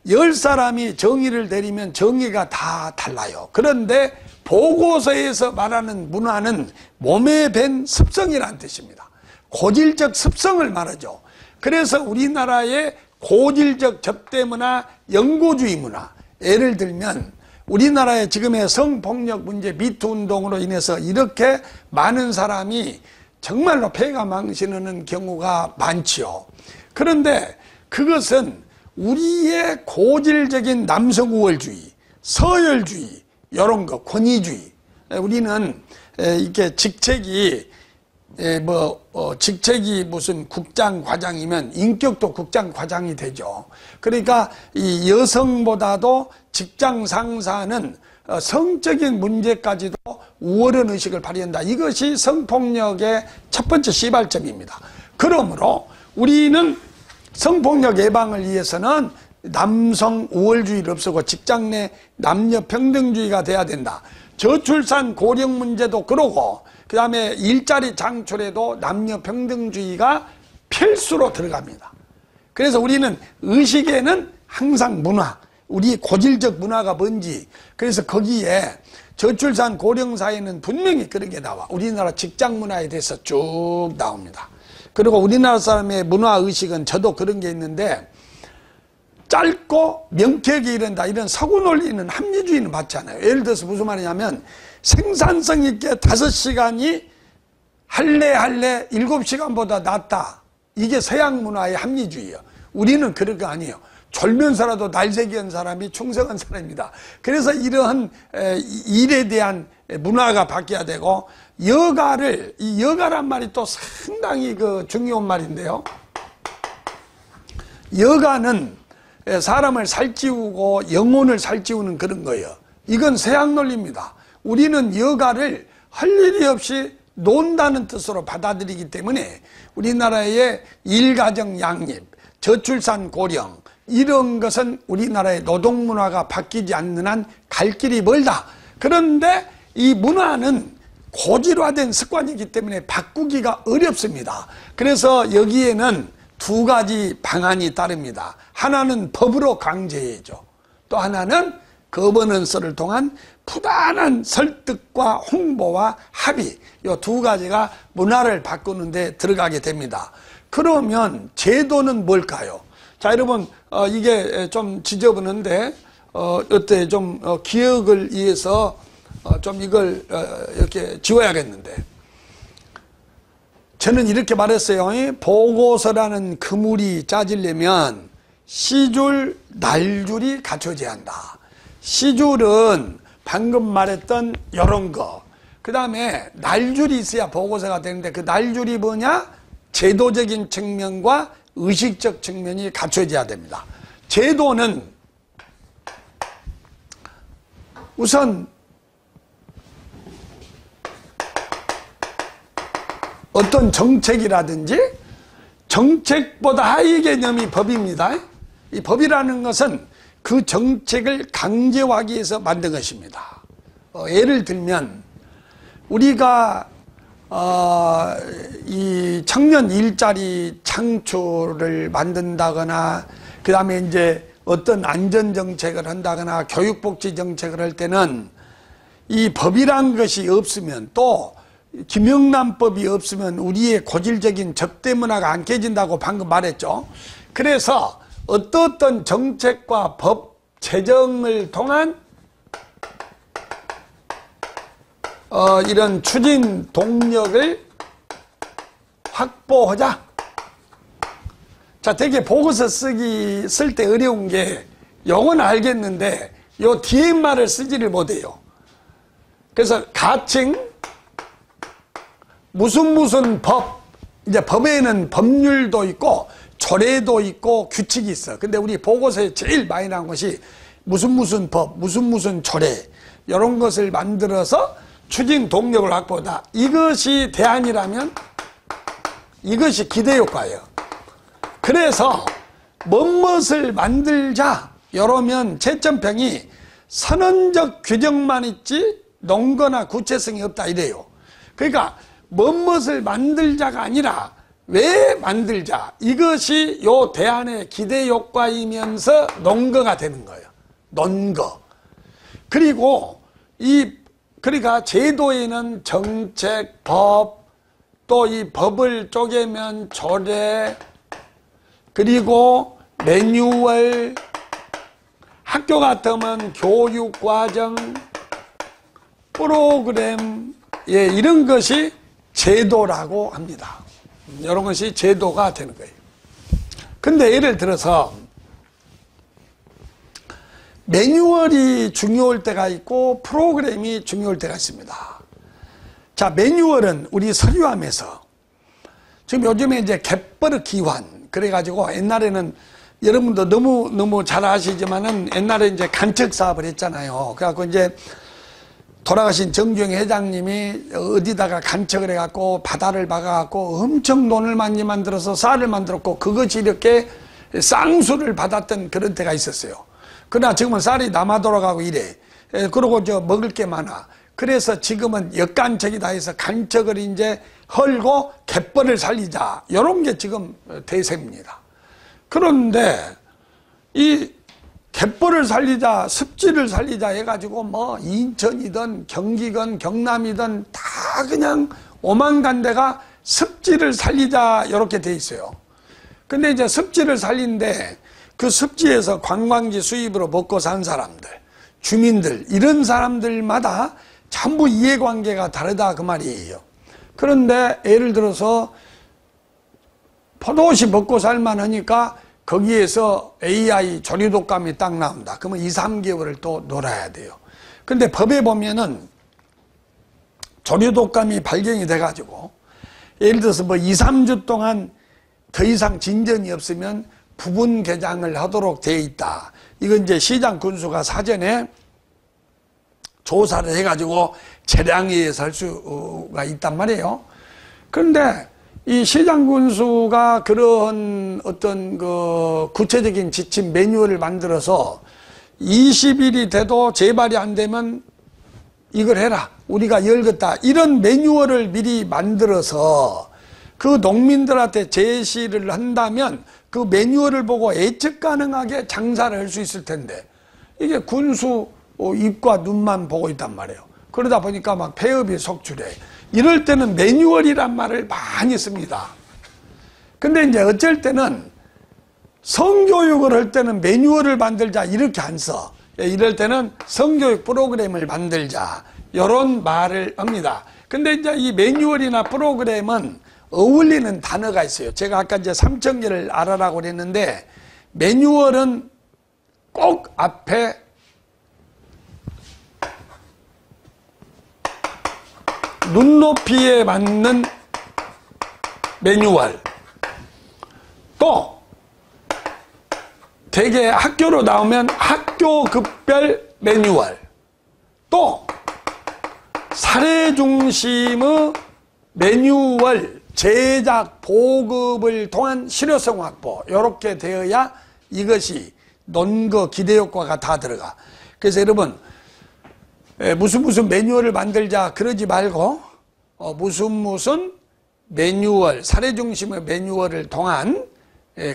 10사람이 정의를 내리면 정의가 다 달라요. 그런데 보고서에서 말하는 문화는 몸에 밴 습성이라는 뜻입니다. 고질적 습성을 말하죠. 그래서 우리나라의 고질적 접대 문화, 연고주의 문화, 예를 들면 우리나라의 지금의 성폭력 문제 미투 운동으로 인해서 이렇게 많은 사람이 정말로 폐가 망신하는 경우가 많지요. 그런데 그것은 우리의 고질적인 남성 우월주의, 서열주의, 이런 거, 권위주의. 우리는 이렇게 직책이 직책이 무슨 국장 과장이면 인격도 국장 과장이 되죠. 그러니까 이 여성보다도 직장 상사는 성적인 문제까지도 우월한 의식을 발휘한다. 이것이 성폭력의 첫 번째 시발점입니다. 그러므로 우리는 성폭력 예방을 위해서는 남성 우월주의를 없애고 직장 내 남녀 평등주의가 돼야 된다. 저출산 고령 문제도 그러고 그 다음에 일자리 창출에도 남녀 평등주의가 필수로 들어갑니다. 그래서 우리는 의식에는 항상 문화, 우리 고질적 문화가 뭔지, 그래서 거기에 저출산 고령 사회는 분명히 그런 게 나와. 우리나라 직장 문화에 대해서 쭉 나옵니다. 그리고 우리나라 사람의 문화의식은 저도 그런 게 있는데 짧고 명쾌하게 이른다. 이런 서구 논리는 합리주의는 맞지 않아요. 예를 들어서 무슨 말이냐면 생산성 있게 5시간이 할래 7시간보다 낫다. 이게 서양 문화의 합리주의예요. 우리는 그런 거 아니에요. 졸면서라도 날새기한 사람이 충성한 사람입니다. 그래서 이러한 일에 대한 문화가 바뀌어야 되고 여가를, 이 여가란 말이 또 상당히 중요한 말인데요. 여가는 사람을 살찌우고 영혼을 살찌우는 그런 거예요. 이건 서양 논리입니다. 우리는 여가를 할 일이 없이 논다는 뜻으로 받아들이기 때문에 우리나라의 일가정 양립, 저출산 고령 이런 것은 우리나라의 노동문화가 바뀌지 않는 한 갈 길이 멀다. 그런데 이 문화는 고질화된 습관이기 때문에 바꾸기가 어렵습니다. 그래서 여기에는 2가지 방안이 따릅니다. 하나는 법으로 강제해야죠. 또 하나는 거버넌스를 통한 부단한 설득과 홍보와 합의, 이 2가지가 문화를 바꾸는 데 들어가게 됩니다. 그러면 제도는 뭘까요? 자, 여러분, 이게 좀 지저분한데, 어때, 좀, 기억을 위해서, 좀 이걸, 이렇게 지워야겠는데. 저는 이렇게 말했어요. 보고서라는 그물이 짜지려면 시줄, 날줄이 갖춰져야 한다. 시줄은 방금 말했던 이런 거. 그 다음에 날줄이 있어야 보고서가 되는데 그 날줄이 뭐냐? 제도적인 측면과 의식적 측면이 갖춰져야 됩니다. 제도는 우선 어떤 정책이라든지 정책보다 하위 개념이 법입니다. 이 법이라는 것은 그 정책을 강제화하기 위해서 만든 것입니다. 예를 들면 우리가 이 청년 일자리 창출을 만든다거나 그 다음에 이제 어떤 안전정책을 한다거나 교육복지정책을 할 때는 이 법이란 것이 없으면 또 김영란법이 없으면 우리의 고질적인 접대 문화가 안 깨진다고 방금 말했죠. 그래서 어떤 정책과 법, 재정을 통한 이런 추진 동력을 확보하자. 자, 되게 보고서 쓸 때 어려운 게 영어는 알겠는데 요 뒤에 말을 쓰지를 못해요. 그래서 가칭 무슨 법, 이제 법에는 법률도 있고 조례도 있고 규칙이 있어. 근데 우리 보고서에 제일 많이 나온 것이 무슨 법, 무슨 조례, 이런 것을 만들어서 추진 동력을 확보하다. 이것이 대안이라면 이것이 기대 효과예요. 그래서 무엇을 만들자 이러면 채점평이 선언적 규정만 있지 논거나 구체성이 없다 이래요. 그러니까 무엇을 만들자가 아니라 왜 만들자, 이것이 요 대안의 기대 효과이면서 논거가 되는 거예요. 논거. 그리고 그러니까 제도에는 정책, 법, 또 이 법을 쪼개면 조례, 그리고 매뉴얼, 학교 같으면 교육과정, 프로그램, 이런 것이 제도라고 합니다. 이런 것이 제도가 되는 거예요. 근데 예를 들어서 매뉴얼이 중요할 때가 있고 프로그램이 중요할 때가 있습니다. 자, 매뉴얼은 우리 서류함에서 지금 요즘에 이제 갯버릇 기환, 그래가지고 옛날에는 여러분도 너무 잘 아시지만은 옛날에 이제 간척 사업을 했잖아요. 그래갖고 이제 돌아가신 정주영 회장님이 어디다가 간척을 해갖고 바다를 박아갖고 엄청 돈을 많이 만들어서 쌀을 만들었고 그것이 이렇게 쌍수를 받았던 그런 때가 있었어요. 그러나 지금은 쌀이 남아 돌아가고 이래. 그러고 먹을 게 많아. 그래서 지금은 역간척이다 해서 간척을 이제 헐고 갯벌을 살리자. 이런 게 지금 대세입니다. 그런데 이 갯벌을 살리자, 습지를 살리자 해가지고 뭐 인천이든 경기든 경남이든 다 그냥 오만간 데가 습지를 살리자 이렇게 돼 있어요. 근데 이제 습지를 살린데 그 습지에서 관광지 수입으로 먹고 산 사람들, 주민들, 이런 사람들마다 전부 이해관계가 다르다 그 말이에요. 그런데 예를 들어서 포도시 먹고 살만하니까 거기에서 AI 조류독감이 딱 나온다. 그러면 2, 3개월을 또 놀아야 돼요. 근데 법에 보면은 조류독감이 발견이 돼가지고 예를 들어서 뭐 2, 3주 동안 더 이상 진전이 없으면 부분 개장을 하도록 되어 있다. 이건 이제 시장 군수가 사전에 조사를 해가지고 재량에서 할 수가 있단 말이에요. 그런데 이 시장 군수가 그런 어떤 그 구체적인 지침 매뉴얼을 만들어서 20일이 돼도 재발이 안 되면 이걸 해라. 우리가 열겠다. 이런 매뉴얼을 미리 만들어서 그 농민들한테 제시를 한다면 그 매뉴얼을 보고 예측 가능하게 장사를 할 수 있을 텐데 이게 군수 입과 눈만 보고 있단 말이에요. 그러다 보니까 막 폐업이 속출해. 이럴 때는 매뉴얼이란 말을 많이 씁니다. 근데 이제 어쩔 때는 성교육을 할 때는 매뉴얼을 만들자 이렇게 안 써. 이럴 때는 성교육 프로그램을 만들자 이런 말을 합니다. 근데 이제 이 매뉴얼이나 프로그램은 어울리는 단어가 있어요. 제가 아까 이제 3,000개를 알아라고 그랬는데 매뉴얼은 꼭 앞에 눈높이에 맞는 매뉴얼, 또 대개 학교로 나오면 학교급별 매뉴얼, 또 사례 중심의 매뉴얼 제작 보급을 통한 실효성 확보, 이렇게 되어야 이것이 논거 기대 효과가 다 들어가. 그래서 여러분 무슨 매뉴얼을 만들자 그러지 말고 무슨 매뉴얼, 사례 중심의 매뉴얼을 통한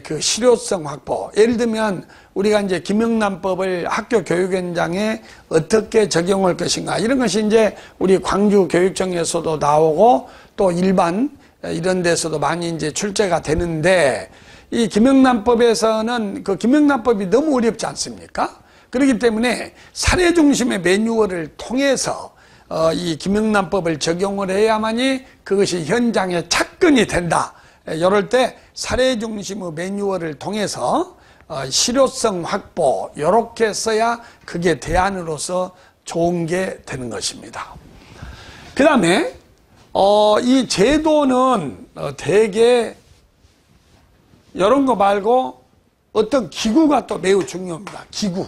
그 실효성 확보. 예를 들면 우리가 이제 김영란법을 학교 교육 현장에 어떻게 적용할 것인가, 이런 것이 이제 우리 광주 교육청에서도 나오고 또 일반 이런 데서도 많이 이제 출제가 되는데, 이 김영란법에서는 그 김영란법이 너무 어렵지 않습니까? 그렇기 때문에 사례 중심의 매뉴얼을 통해서 이 김영란법을 적용을 해야만이 그것이 현장에 착근이 된다. 이럴 때 사례 중심의 매뉴얼을 통해서 실효성 확보 이렇게 써야 그게 대안으로서 좋은 게 되는 것입니다. 그 다음에 이 제도는 대개 이런 거 말고 어떤 기구가 또 매우 중요합니다. 기구.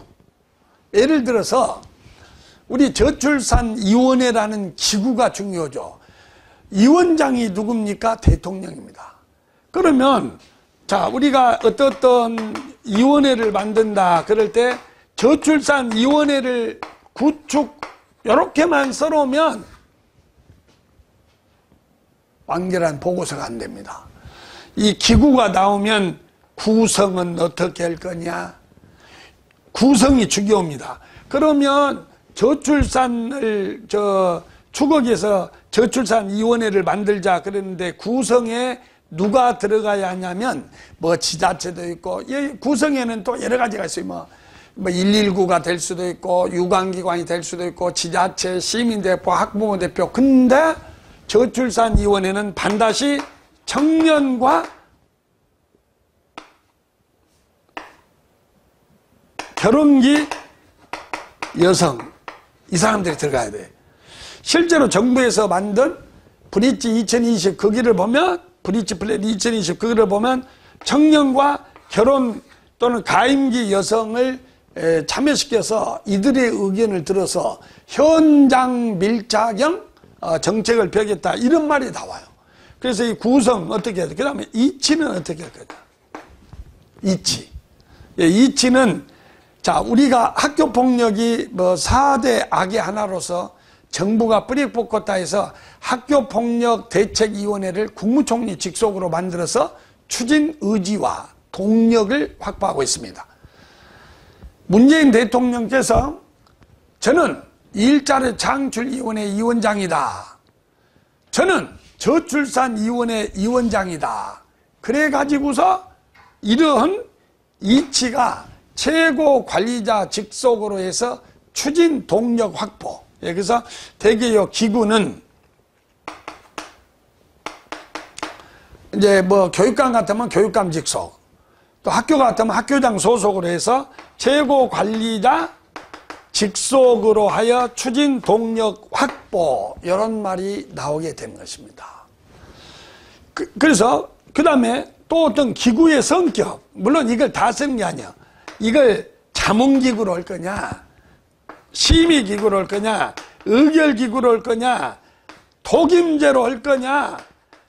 예를 들어서 우리 저출산위원회라는 기구가 중요하죠. 위원장이 누굽니까? 대통령입니다. 그러면 자, 우리가 어떤 위원회를 만든다 그럴 때 저출산위원회를 구축 이렇게만 써놓으면 완결한 보고서가 안 됩니다. 이 기구가 나오면 구성은 어떻게 할 거냐? 구성이 중요합니다. 그러면 저출산을 추국해서 저출산위원회를 만들자 그랬는데 구성에 누가 들어가야 하냐면 뭐 지자체도 있고 구성에는 또 여러 가지가 있어요. 뭐 119가 될 수도 있고 유관기관이 될 수도 있고 지자체, 시민대표, 학부모 대표. 근데 저출산위원회는 반드시 청년과 결혼기 여성 이 사람들이 들어가야 돼. 실제로 정부에서 만든 브릿지 2020 거기를 보면 브릿지 플랜 2020 거기를 보면 청년과 결혼 또는 가임기 여성을 참여시켜서 이들의 의견을 들어서 현장 밀착형 정책을 펴겠다 이런 말이 나와요. 그래서 이 구성 어떻게 해야 돼? 그 다음에 이치는 어떻게 할 거냐? 이치. 이치는 자, 우리가 학교폭력이 뭐 4대 악의 하나로서 정부가 뿌리 뽑겠다 해서 학교폭력대책위원회를 국무총리 직속으로 만들어서 추진 의지와 동력을 확보하고 있습니다. 문재인 대통령께서 저는 일자리 창출위원회 위원장이다. 저는 저출산위원회 위원장이다. 그래가지고서 이러한 이치가 최고 관리자 직속으로 해서 추진 동력 확보. 그래서 대개 이 기구는 이제 뭐 교육감 같으면 교육감 직속, 또 학교 같으면 학교장 소속으로 해서 최고 관리자 직속으로 하여 추진 동력 확보 이런 말이 나오게 되는 것입니다. 그래서 그 다음에 또 어떤 기구의 성격, 물론 이걸 다 쓰는 게 아니야. 이걸 자문기구로 할 거냐, 심의기구로 할 거냐, 의결기구로 할 거냐, 독임제로 할 거냐,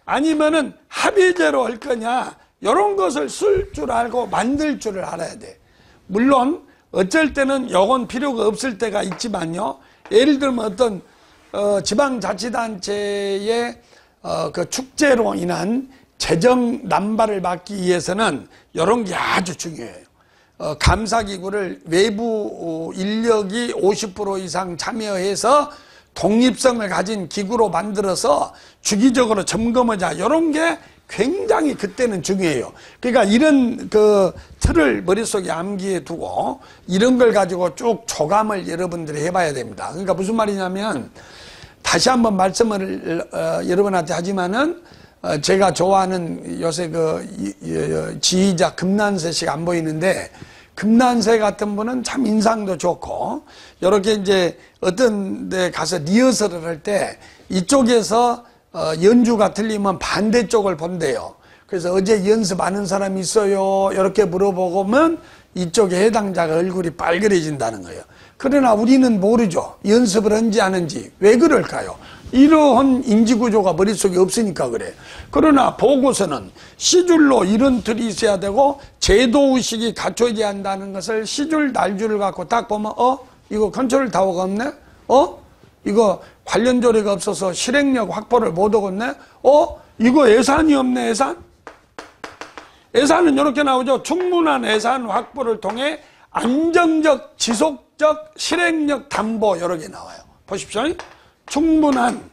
아니면은 합의제로 할 거냐, 이런 것을 쓸 줄 알고 만들 줄을 알아야 돼. 물론 어쩔 때는 요건 필요가 없을 때가 있지만요. 예를 들면 어떤 지방자치단체의 그 축제로 인한 재정 남발을 막기 위해서는 이런 게 아주 중요해요. 감사기구를 외부 인력이 50% 이상 참여해서 독립성을 가진 기구로 만들어서 주기적으로 점검하자. 이런 게 굉장히 그때는 중요해요. 그러니까 이런 그 틀을 머릿속에 암기해 두고 이런 걸 가지고 쭉 조감을 여러분들이 해봐야 됩니다. 그러니까 무슨 말이냐면 다시 한번 말씀을 여러분한테 하지만은 제가 좋아하는 요새 그 지휘자 금난세 씨가 안 보이는데 금난세 같은 분은 참 인상도 좋고 이렇게 이제 어떤 데 가서 리허설을 할 때 이쪽에서 연주가 틀리면 반대쪽을 본대요. 그래서 어제 연습하는 사람이 있어요 이렇게 물어보면 이쪽에 해당자가 얼굴이 빨개져진다는 거예요. 그러나 우리는 모르죠. 연습을 한지 안 한지. 왜 그럴까요? 이러한 인지구조가 머릿속에 없으니까 그래. 그러나 보고서는 시줄로 이런 틀이 있어야 되고 제도의식이 갖춰져야 한다는 것을 시줄 날줄을 갖고 딱 보면 이거 컨트롤 타워가 없네? 이거 관련 조례가 없어서 실행력 확보를 못하고 있네? 이거 예산이 없네 예산? 예산은 이렇게 나오죠. 충분한 예산 확보를 통해 안정적 지속적 실행력 담보 여러 개 나와요. 보십시오. 충분한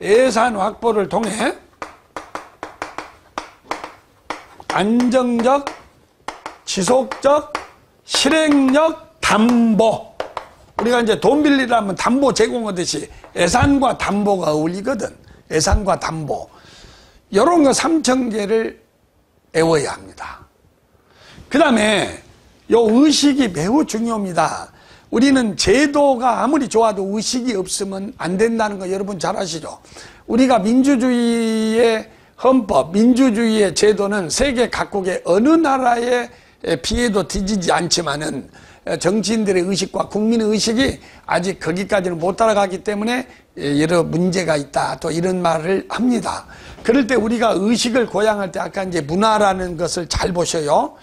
예산 확보를 통해 안정적 지속적 실행력 담보 우리가 이제 돈 빌리려면 담보 제공하듯이 예산과 담보가 어울리거든. 예산과 담보. 이런 거 3,000개를 외워야 합니다. 그 다음에 요 의식이 매우 중요합니다. 우리는 제도가 아무리 좋아도 의식이 없으면 안 된다는 거 여러분 잘 아시죠? 우리가 민주주의의 헌법, 민주주의의 제도는 세계 각국의 어느 나라에 비해도 뒤지지 않지만은 정치인들의 의식과 국민의 의식이 아직 거기까지는 못 따라가기 때문에 여러 문제가 있다. 또 이런 말을 합니다. 그럴 때 우리가 의식을 고양할 때 아까 이제 문화라는 것을 잘 보셔요.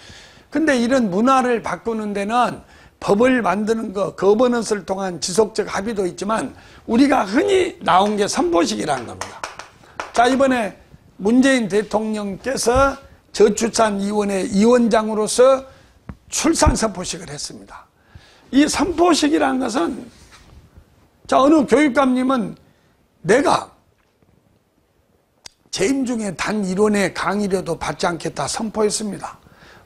근데 이런 문화를 바꾸는 데는 법을 만드는 거, 거버넌스를 통한 지속적 합의도 있지만 우리가 흔히 나온 게 선포식이라는 겁니다. 자, 이번에 문재인 대통령께서 저출산위원회 위원장으로서 출산 선포식을 했습니다. 이 선포식이라는 것은 자, 어느 교육감님은 내가 재임 중에 단 1원의 강의료도 받지 않겠다 선포했습니다.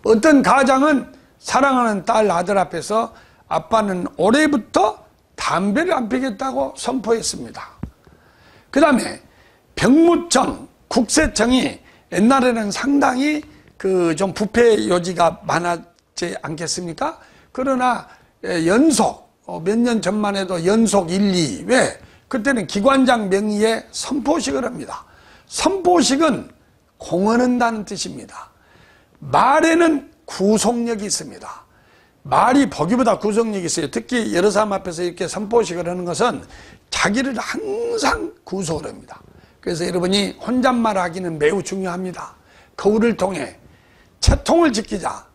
어떤 가장은 사랑하는 딸 아들 앞에서 아빠는 올해부터 담배를 안 피겠다고 선포했습니다. 그 다음에 병무청, 국세청이 옛날에는 상당히 좀 부패 요지가 많았지 않겠습니까? 그러나 연속 몇 년 전만 해도 연속 1, 2 왜? 그때는 기관장 명의의 선포식을 합니다. 선포식은 공언한다는 뜻입니다. 말에는 구속력이 있습니다. 말이 보기보다 구속력이 있어요. 특히 여러 사람 앞에서 이렇게 선포식을 하는 것은 자기를 항상 구속을 합니다. 그래서 여러분이 혼잣말 하기는 매우 중요합니다. 거울을 통해 채통을 지키자.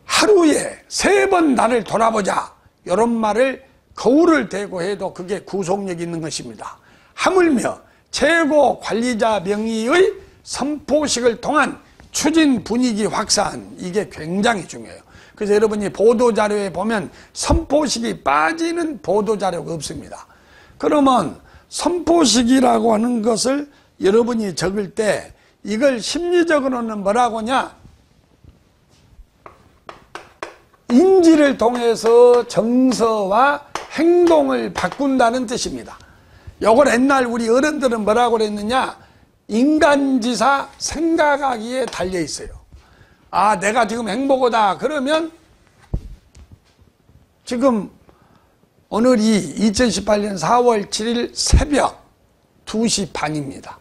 하루에 3번 나를 돌아보자. 이런 말을 거울을 대고 해도 그게 구속력이 있는 것입니다. 하물며 최고 관리자 명의의 선포식을 통한 추진 분위기 확산, 이게 굉장히 중요해요. 그래서 여러분이 보도자료에 보면 선포식이 빠지는 보도자료가 없습니다. 그러면 선포식이라고 하는 것을 여러분이 적을 때 이걸 심리적으로는 뭐라고 하냐? 인지를 통해서 정서와 행동을 바꾼다는 뜻입니다. 요걸 옛날 우리 어른들은 뭐라고 그랬느냐? 인간지사 생각하기에 달려 있어요. 아, 내가 지금 행복하다 그러면 지금 오늘이 2018년 4월 7일 새벽 2시 반입니다.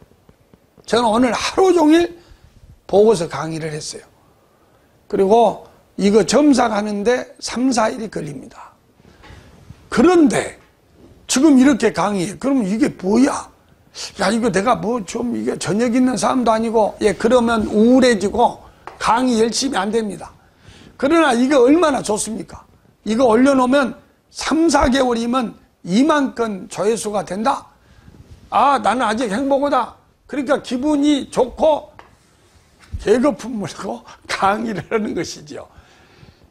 저는 오늘 하루 종일 보고서 강의를 했어요. 그리고 이거 점삭하는데 3, 4일이 걸립니다. 그런데 지금 이렇게 강의해. 그럼 이게 뭐야? 야, 이거 내가 뭐 좀 이게 저녁 있는 사람도 아니고, 예, 그러면 우울해지고 강의 열심히 안 됩니다. 그러나 이거 얼마나 좋습니까? 이거 올려놓으면 3, 4개월이면 2만 건 조회수가 된다? 아, 나는 아직 행복하다. 그러니까 기분이 좋고 계급품 물고 강의를 하는 것이죠.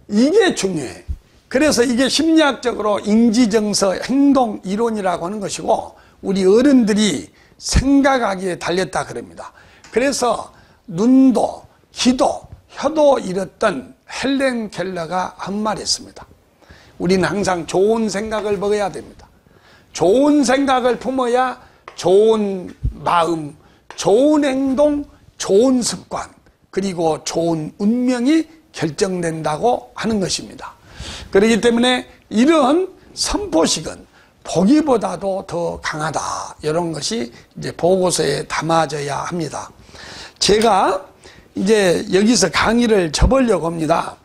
이게 중요해. 그래서 이게 심리학적으로 인지정서 행동 이론이라고 하는 것이고 우리 어른들이 생각하기에 달렸다 그럽니다. 그래서 눈도 귀도 혀도 잃었던 헬렌 켈러가 한 말 했습니다. 우리는 항상 좋은 생각을 먹어야 됩니다. 좋은 생각을 품어야 좋은 마음, 좋은 행동, 좋은 습관, 그리고 좋은 운명이 결정된다고 하는 것입니다. 그렇기 때문에 이런 선포식은 보기보다도 더 강하다. 이런 것이 이제 보고서에 담아져야 합니다. 제가 이제 여기서 강의를 접으려고 합니다.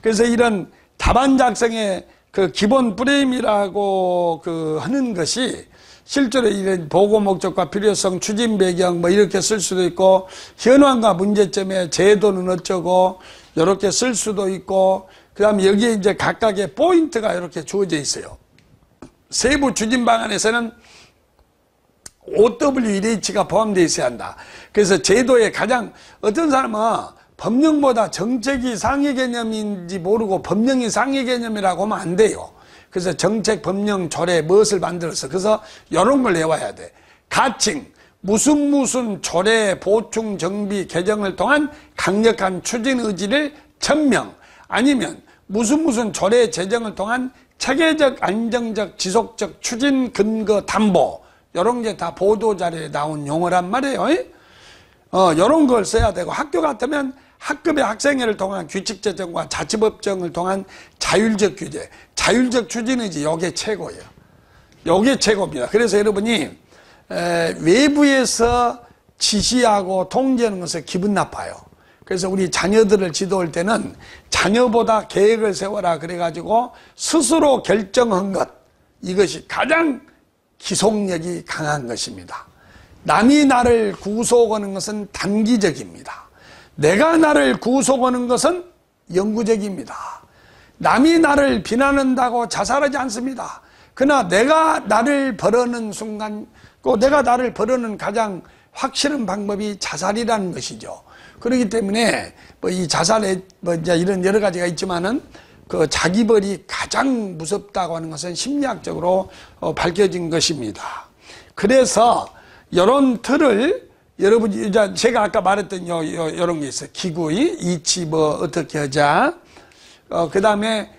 그래서 이런 답안 작성의 그 기본 프레임이라고 하는 것이 실제로 이런 보고 목적과 필요성, 추진 배경 뭐 이렇게 쓸 수도 있고 현황과 문제점의 제도는 어쩌고 이렇게 쓸 수도 있고 그 다음에 여기에 이제 각각의 포인트가 이렇게 주어져 있어요. 세부 추진 방안에서는 OWEH가 포함되어 있어야 한다. 그래서 제도에 가장 어떤 사람은 법령보다 정책이 상위 개념인지 모르고 법령이 상위 개념이라고 하면 안 돼요. 그래서 정책, 법령, 조례 무엇을 만들어서 그래서 이런 걸 내와야 돼. 가칭, 무슨 조례, 보충, 정비, 개정을 통한 강력한 추진 의지를 천명 아니면 무슨 조례 제정을 통한 체계적, 안정적, 지속적 추진 근거 담보, 요런 게 다 보도자료에 나온 용어란 말이에요. 요런 걸 써야 되고, 학교 같으면 학급의 학생회를 통한 규칙 제정과 자치법정을 통한 자율적 규제, 자율적 추진이지 요게 최고예요. 요게 최고입니다. 그래서 여러분이 외부에서 지시하고 통제하는 것은 기분 나빠요. 그래서 우리 자녀들을 지도할 때는 자녀보다 계획을 세워라 그래가지고 스스로 결정한 것, 이것이 가장 기속력이 강한 것입니다. 남이 나를 구속하는 것은 단기적입니다. 내가 나를 구속하는 것은 영구적입니다. 남이 나를 비난한다고 자살하지 않습니다. 그러나 내가 나를 벌하는 순간, 내가 나를 벌하는 가장 확실한 방법이 자살이라는 것이죠. 그렇기 때문에 이 자살에 이제 이런 여러 가지가 있지만은 그 자기벌이 가장 무섭다고 하는 것은 심리학적으로 밝혀진 것입니다. 그래서 이런 틀을 여러분이 제가 아까 말했던 이런 게 있어요. 기구의 이치 어떻게 하자. 그 다음에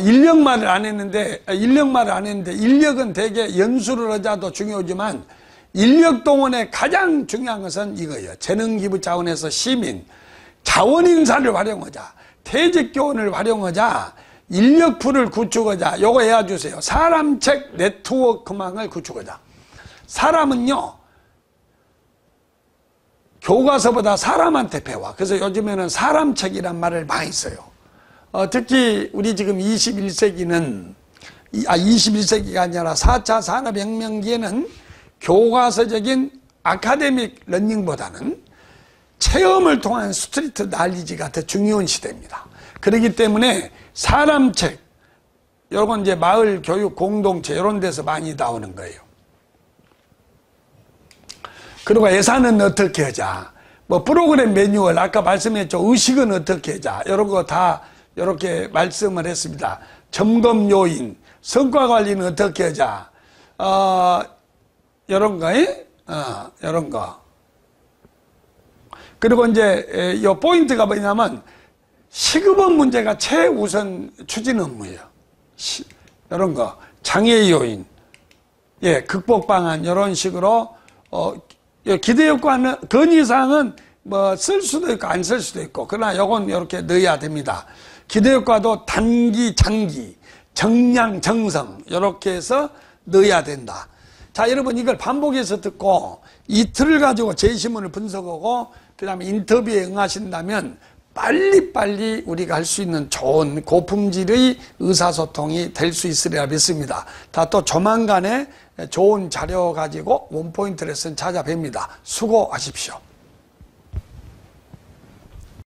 인력 말을 안 했는데 인력은 대개 연수를 하자도 중요하지만 인력 동원의 가장 중요한 것은 이거예요. 재능기부 차원에서 시민, 자원인사를 활용하자, 퇴직교원을 활용하자, 인력풀을 구축하자. 요거 해주세요. 사람책 네트워크망을 구축하자. 사람은요, 교과서보다 사람한테 배워. 그래서 요즘에는 사람책이란 말을 많이 써요. 특히 우리 지금 21세기는 21세기가 아니라 4차 산업혁명기에는 교과서적인 아카데믹 러닝보다는 체험을 통한 스트리트 날리지가 더 중요한 시대입니다. 그렇기 때문에 사람책, 요건 이제 마을 교육 공동체 이런 데서 많이 나오는 거예요. 그리고 예산은 어떻게 하자. 프로그램 매뉴얼, 아까 말씀했죠. 의식은 어떻게 하자. 이런 거 다 이렇게 말씀을 했습니다. 점검 요인, 성과 관리는 어떻게 하자. 이런 거, 이런 거. 그리고 이제, 요 포인트가 뭐냐면, 시급업 문제가 최우선 추진 업무예요. 이런 거. 장애 요인, 극복 방안, 이런 식으로, 기대효과는, 건의사항은 쓸 수도 있고, 안 쓸 수도 있고, 그러나 요건 이렇게 넣어야 됩니다. 기대효과도 단기, 장기, 정량, 정성, 이렇게 해서 넣어야 된다. 자, 여러분 이걸 반복해서 듣고 이 틀을 가지고 제시문을 분석하고 그 다음에 인터뷰에 응하신다면 빨리빨리 우리가 할 수 있는 좋은 고품질의 의사소통이 될 수 있으리라 믿습니다. 다 또 조만간에 좋은 자료 가지고 원포인트 레슨 찾아뵙니다. 수고하십시오.